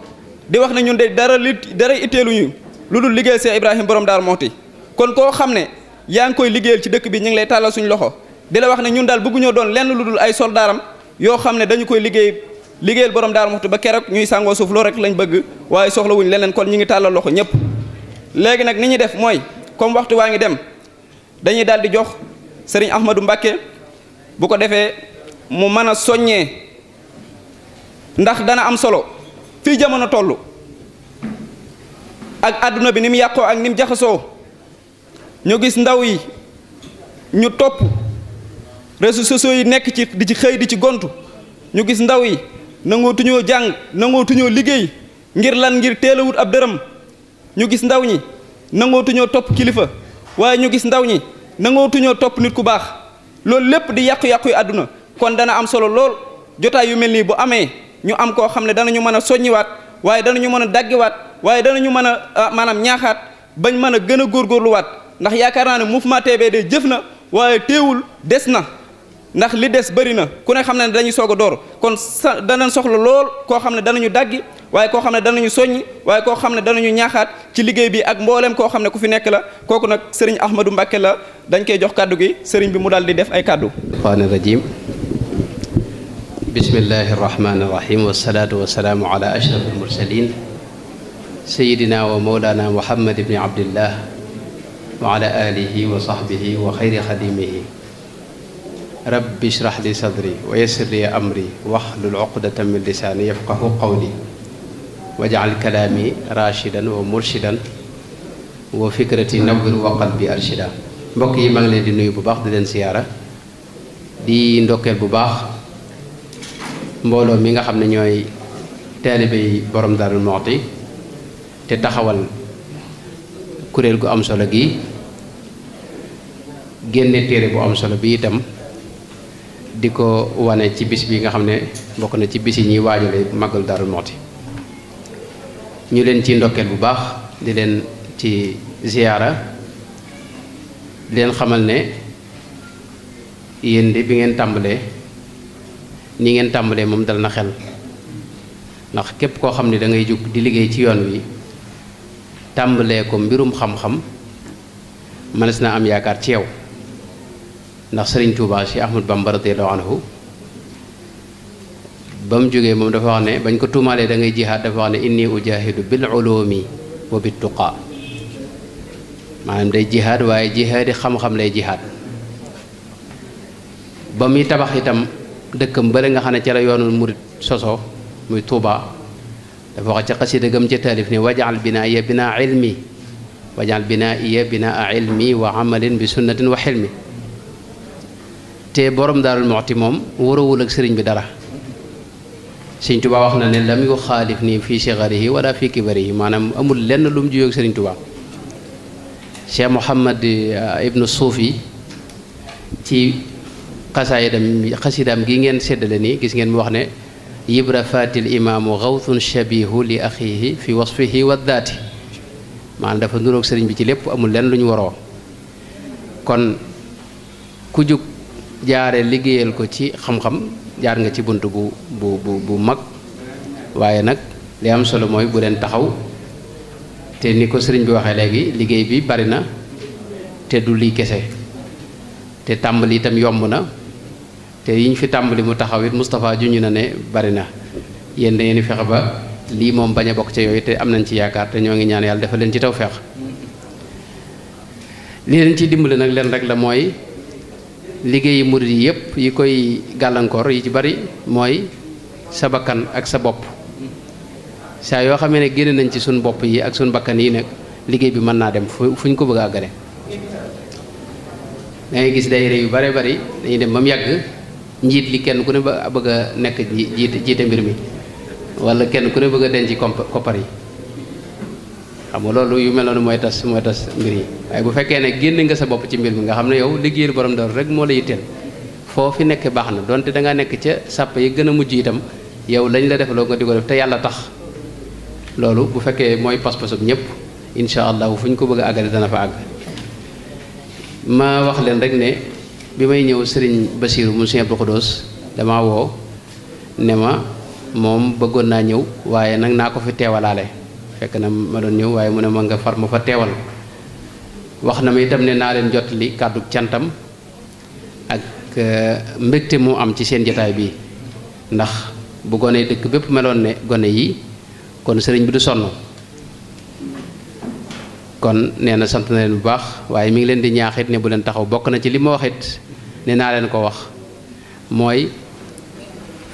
di wax ne ñun de dara itteeluñu lu dul liggéeyal Cheikh Ibrahima borom Daaru Muxti kon koo xam ne yaa ngi koy liggéeyal ci dëkk bi ñu ngi lay tàllal suñu loxo di la wax ne ñun daal bëgguñoo doon lenn lu dul ay soldaaram yoo xam ne dañu koy liggéeyal borom Daaru Muxti ba keroog ñuy sàngoo suuf loolu rek lañ bëgg waaye soxlawuñ leneen kon ñu ngi tàllal loxo ñëpp léegi nag ni ñuy def mooy comme waxtu waa ngi dem dañuy daal di jox sëriñ Ahmadou Mbacké bu ko defee mu mën a soññee ndax dana am solo fii jamono toll ak àdduna bi ni mu yàqoo ak ni mu jaxasoo ñu gis ndaw yi ñu topp réseaux sociaux yi nekk ci di ci xëy di ci gontu ñu gis ndaw yi nangootuñoo jàng nangootuñoo liggéey ngir lan ngir teel a wut ab dërëm ñu gis ndaw ñi nangootuñoo topp kilifa waaye ñu gis ndaw ñi nangootuñoo topp nit ku baax loolu lépp di yàqu-yàqu yu àdduna kon dana am solo lool jotaay yu mel nii bu amee ñu am koo xam ne danañu mën a soññiwaat waaye danañu mën a daggiwaat waaye danañu mën a maanaam ñaaxaat bañ mën a gën a góorgóorluwaat ndax yaakaar naa ne mouvement TBD jëf na waaye teewul des na ndax li des bëri na ku ne xam ne dañuy soog a door kon danañ soxla lool koo xam ne danañu daggi waaye koo xam ne danañu soññi waaye koo xam ne danañu ñaaxaat ci liggéey bi ak mboolem koo xam ne ku fi nekk la kooku nag sëriñ Ahmadou Mbacké la dañ koy jox kàddu gi sëriñ bi mu daal di def ay kàddu. Shaytaani rajiim bismillahi rahmaani rahim wasalaatu wasalaamu ala ashraf almursalin sayidina wa mawlana muhammad ibni abdillah wa ala alihi wa sahbihi wa xayri xadimihi rabbi ishrah li sadri wa yassir li amri wahlul uqdatan min lisaani yafqahu qawli waj'al kalaami rashidan wa murshidan wa fikrati nawwir wa qalbi arshida mbokk yi maa ngi leen di nuyu bu baax di leen siyaara di ndokkeel bu baax mbooloo mi nga xam ne ñooy taalibe yi borom Daaru Muxti te taxawal kuréel gu am solo gi génne téere bu am solo bi itam di ko wane ci bis bi nga xam ne bokk na ci bis yi ñuy waajale màggal Daaru Muxti ñu leen ci ndokkeel bu baax di leen ci ziyaara di leen xamal ne yéen de bi ngeen tàmbalee ni ngeen tàmbalee moom dal na xel ndax képp koo xam ne da ngay jug di liggéey ci yoon wi tàmbalee ko mbirum xam-xam mënees naa am yaakaar ci yow ndax Sëriñ Tuubaa si Ahmadu Bamba radiyallaahu anhu ba mu jógee moom dafa wax ne bañ ko tuumaalee da ngay jihaad dafa wax ne inni ujahidu bil ulumi wa bit tuqa maanaam day jihaad waaye jihaadi xam-xam lay jihaad. ba muy tabax itam dëkkam bële nga xam ne ca la yoonul murit soso muy Tuuba dafa wax ca xasida gëm ca taalif ne wajaal binaa'iya binaa ilmi wajaal binaa'iya binaa ilmi wa amalin bi sunnatin wa xilmi. te borom Daarul Muxti moom warawul ak sëriñ bi dara. Sëriñ Tuuba wax na ne lam yu xaalif nii fii sigarihi wala fii kibarihi maanaam amul lenn lu mu juyoo ak Sëriñ Tuuba. Cheikh Mouhamad ibnu Suufi ci xasidaam gi ngeen séddale nii gis ngeen mu wax ne yibra fatil imaamu xawthun shabihu li axihi fi wasfihi wa daati maanaam dafa nuroog sëriñ bi ci lépp amul lenn lu ñu waroo. kon ku jug jaare liggéeyal ko ci xam-xam jaar nga ci bunt bu mag waaye nag li am solo mooy bu leen taxaw te ni ko sëriñ bi waxee léegi liggéey bi bari na te du lii kese te tàmbali itam yomb na te yi ñu fi tàmbali mu taxaw it Moustapha juñu na ne bari na yéen da ngeen di fexe ba lii moom bañ a bokk ca yooyu te am nañ ci yaakaar te ñoo ngi ñaan yàlla dafa leen ci taw feex li leen ciy dimbali nag leen rek la mooy liggéeyi murid yi yëpp yi koy gàllankoor yi ci bari mooy sa bakkan ak sa bopp saa yoo xamee ne génne nañ ci suñ bopp yi ak suñ bakkan yi nag liggéey bi mën naa dem fu ñu ko bëgg a àggale da ngay gis daayira yu bare bari dañuy dem ba mu yàgg njiit li kenn ku ne ba bëgg a nekk jiite mbir mi wala kenn ku ne bëgg a denc koppar yi xam nga loolu yu mel noonu mooy tas mbir yi waaye bu fekkee ne génne nga sa bopp ci mbir mi nga xam ne yow liggéeyal borom Daaru rek moo la yitteel foo fi nekk baax na donte da ngaa nekk ca sàpp yi gën a mujj itam yow lañ la defaloo nga di ko def te yàlla tax loolu bu fekkee mooy pas-pasub ñëpp incha allah fu ñu ko bëgg a àggale dana fa àgg. ma wax leen rek ne bi may ñëw sëriñ Basiiru mu Sëriñ Abdou Khoudoss damaa woo ne ma moom bëggoon naa ñëw waaye nag naa ko fi teewalaale fekk na ma doon ñëw waaye mu ne ma nga far ma fa teewal wax na ma itam ne naa leen jottali kàddu cantam ak mbégte mu am ci seen jotaay bi ndax bu gone dëkk bépp meloon ne gone yi kon sëriñ bi du sonn kon nee na sant na leen bu baax waaye mi ngi leen di ñaaxit ne bu leen taxaw bokk na ci li ma waxit ne naa leen ko wax mooy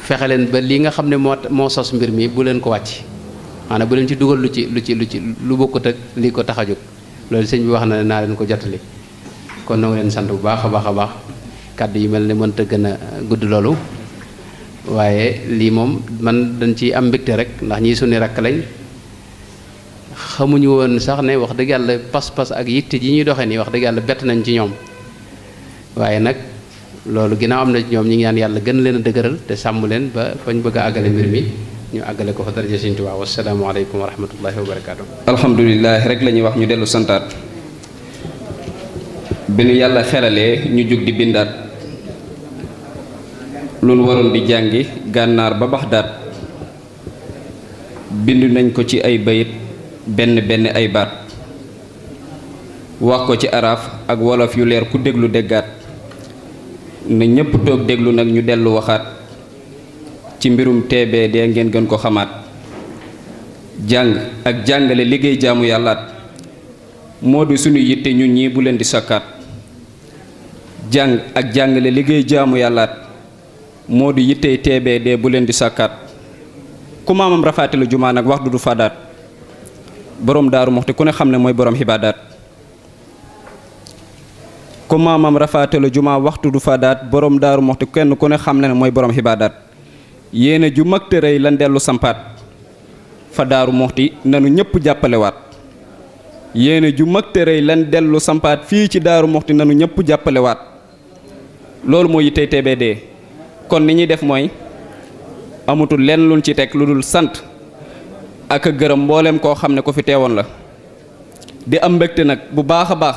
fexe leen ba li nga xam ne moo sos mbir mi bu leen ko wàcc maanaam bu leen ci dugal lu bokkut ak li ko tax a jóg loolu sëñ bi wax na ne naa leen ko jottali kon na nga leen sant bu baax a baax a baax kàddu yi mel ne mënta gën a gudd loolu waaye lii moom man dañ ci am mbégte rek ndax ñii suñu rakk lañ xamuñu woon sax ne wax dëgg yàlla pas-pas ak yitte ji ñuy doxee nii wax dëgg yàlla bett nañ ci ñoom waaye nag loolu ginnaaw am na ci ñoom ñi ngi ñaan yàlla gën leen a dëgëral te sàmm leen ba fañ bëgg a àggale mbir mi ñu àggale ko fa daraja Sëriñ Tuubaa wasalaamaaleykum wa rahmatullahi wa barakaatu. alhamdulilah rek la ñuy wax ñu dellu santaat bi nu yàlla xelalee ñu jug di bindaat lu nu waroon di jàngi gànnaar ba Baxdaad bind nañ ko ci ay bayit benn ay baat wax ko ci araaf ak wolof yu leer ku déglu déggaat na ñépp toog déglu nag ñu dellu waxaat ci mbirum TBD ngeen gën ko xamaat jàng ak jàngale liggéey jaamu yàllaat moo di suñu yitte ñun ñii bu leen di sakkaat jàng ak jàngale liggéey jaamu yàllaat moo di yittey TBD bu leen di sakkaat ku maamam rafaati la jumaa nag wax du fadaat boroom Daaru Muxti ku ne xam ne mooy boroom xibaadaat ku maamam rafaate la jumaa waxtu du fadaat boroom Daaru Muxti kenn ku ne xam ne mooy boroom xibaadaat yéene ju mag te rëy lan dellu sampaat fa Daaru Muxti nanu ñëpp jàppalewaat yéene ju mag te rëy lan dellu sampaat fii ci Daaru Muxti nanu ñëpp jàppalewaat loolu moo yittey TBD kon ni ñuy def mooy amutul lenn luñ ci teg lu dul sant ak a gërëm mboolem koo xam ne ko fi teewoon la di am mbégte nag bu baax a baax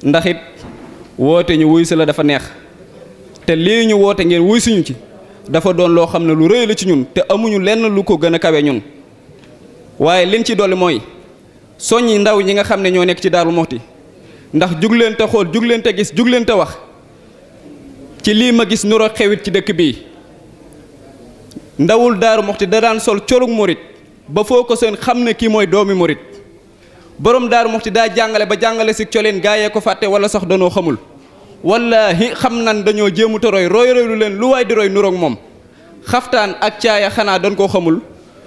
ndax it woote ñu wuy si la dafa neex te lii ñu woote ngeen wuy suñu ci dafa doon loo xam ne lu rëy la ci ñun te amuñu lenn lu ko gën a kawe ñun waaye liñ ci dolli mooy soññi ndaw ñi nga xam ne ñoo nekk ci Daaru Muxti ndax jug leen te xool jug leen te gis jug leen te wax ci lii ma gis nuroo xewit ci dëkk bii ndawul Daaru Muxti da daan sol colug murit ba foo ko seen xam ne kii mooy doomi murit borom Daaru Muxti daa jàngale ba jàngale si coleen gaayee ko fàtte wala sax danoo xamul wallaahi xam nan dañoo jéemuta roy roylu leen lu waay di roy nuroog moom xaftaan ak caaya xanaa doon koo xamul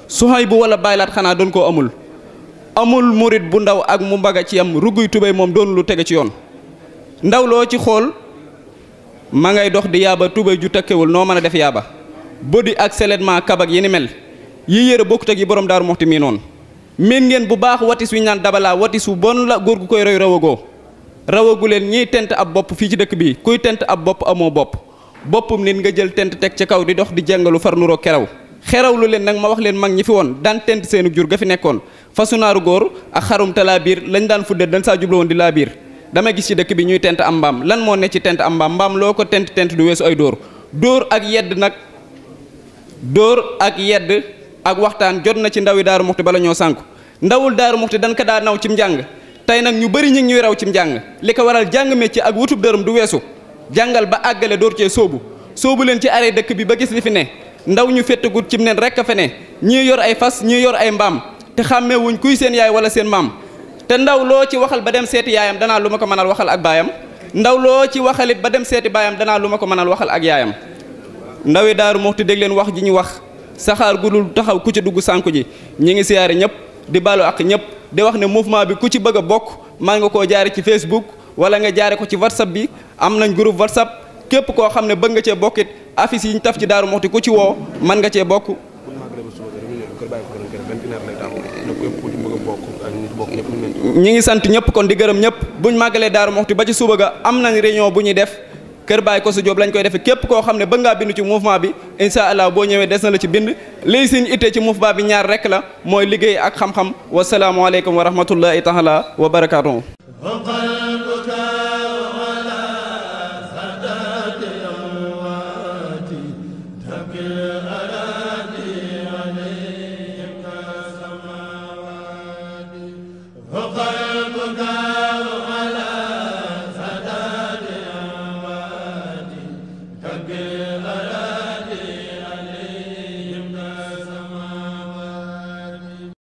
suhay bu wala baylaat xanaa doon koo amul murit bu ndaw ak mu mbaga ci am rugguy tubéy moom doon lu tege ci yoon ndaw loo ci xool ma ngay dox di yaaba tubéy ju takkewul noo mën a def yaaba bodi ak seletment kabak yi ni mel yi yére bokkut ak yi borom Daaru Muxti mii noonu miin ngeen bu baax watis wi ñu naan dabalaa watis wu bon la góor gu koy roy rawagu leen ñiy tent ab bopp fii ci dëkk bi kuy tent ab bopp amoo boppum nit nga jël tent teg ca kaw di dox di jàngalu far nuroo xerawlu leen nag ma wax leen mag ñi fi woon daan tent seenu jur ga fi nekkoon fasunaaru góor ak xarum te laa biir lañ daan fudde dañ saa jubla woon di laa biir dama gis ci dëkk bi ñuy tent am mbaam lan moo ne ci tent am mbaam loo ko tent du weesu ay dóor ak yedd ak waxtaan jot na ci ndawi Daaru Muxti bala ñoo sànku ndawul Daaru Muxti dañ ko daa naw cim njàng tey nag ñu bëri ñu ngi ñuy raw cim njàng li ko waral jàng métier ak wutub dërëm du weesu jàngal ba àggale door cee soobu leen ci arrêt dëkk bi ba gis li fi ne ndaw ñu fettagut cim nen rekk a fe ne ñii yor ay fas ñii yor ay mbaam te xàmmee wuñ kuy seen yaay wala seen maam te ndaw loo ci waxal ba dem seeti yaayam danaa lu ma ko mënal waxal ak baayam ndaw loo ci waxalit ba dem seeti baayam danaa lu ma ko mënal waxal ak yaayam ndawi Daaru Muxti dégg leen wax ji ñu wax saxaar gu dul taxaw ku ci dugg sànku ji ñi ngi siyaare ñëpp di balu ak ñëpp di wax ne mouvement bi ku ci bëgg a bokk man nga koo jaare ci Facebook wala nga jaare ko ci WhatsApp bi am nañ groupe WhatsApp képp koo xam ne bëgg nga cee bokkit affiche yi ñu taf ci Daaru Muxti ku ci woo man nga cee bokk ñi ngi sant ñëpp kon di gërëm ñëpp buñ màggalee Daaru Muxti ba ci suba ga am nañ réunion bu ñuy def kër Baay Kosu Jóob lañ koy defee képp koo xam ne bëgg ngaa bindu ci mouvement bi incha allah boo ñëwee des na la ci bind léegi suñu ittee ci mouvement bi ñaar rek la mooy liggéey ak xam-xam wasalaamualeykum wa rahmatullahi taala wa barakaatuhu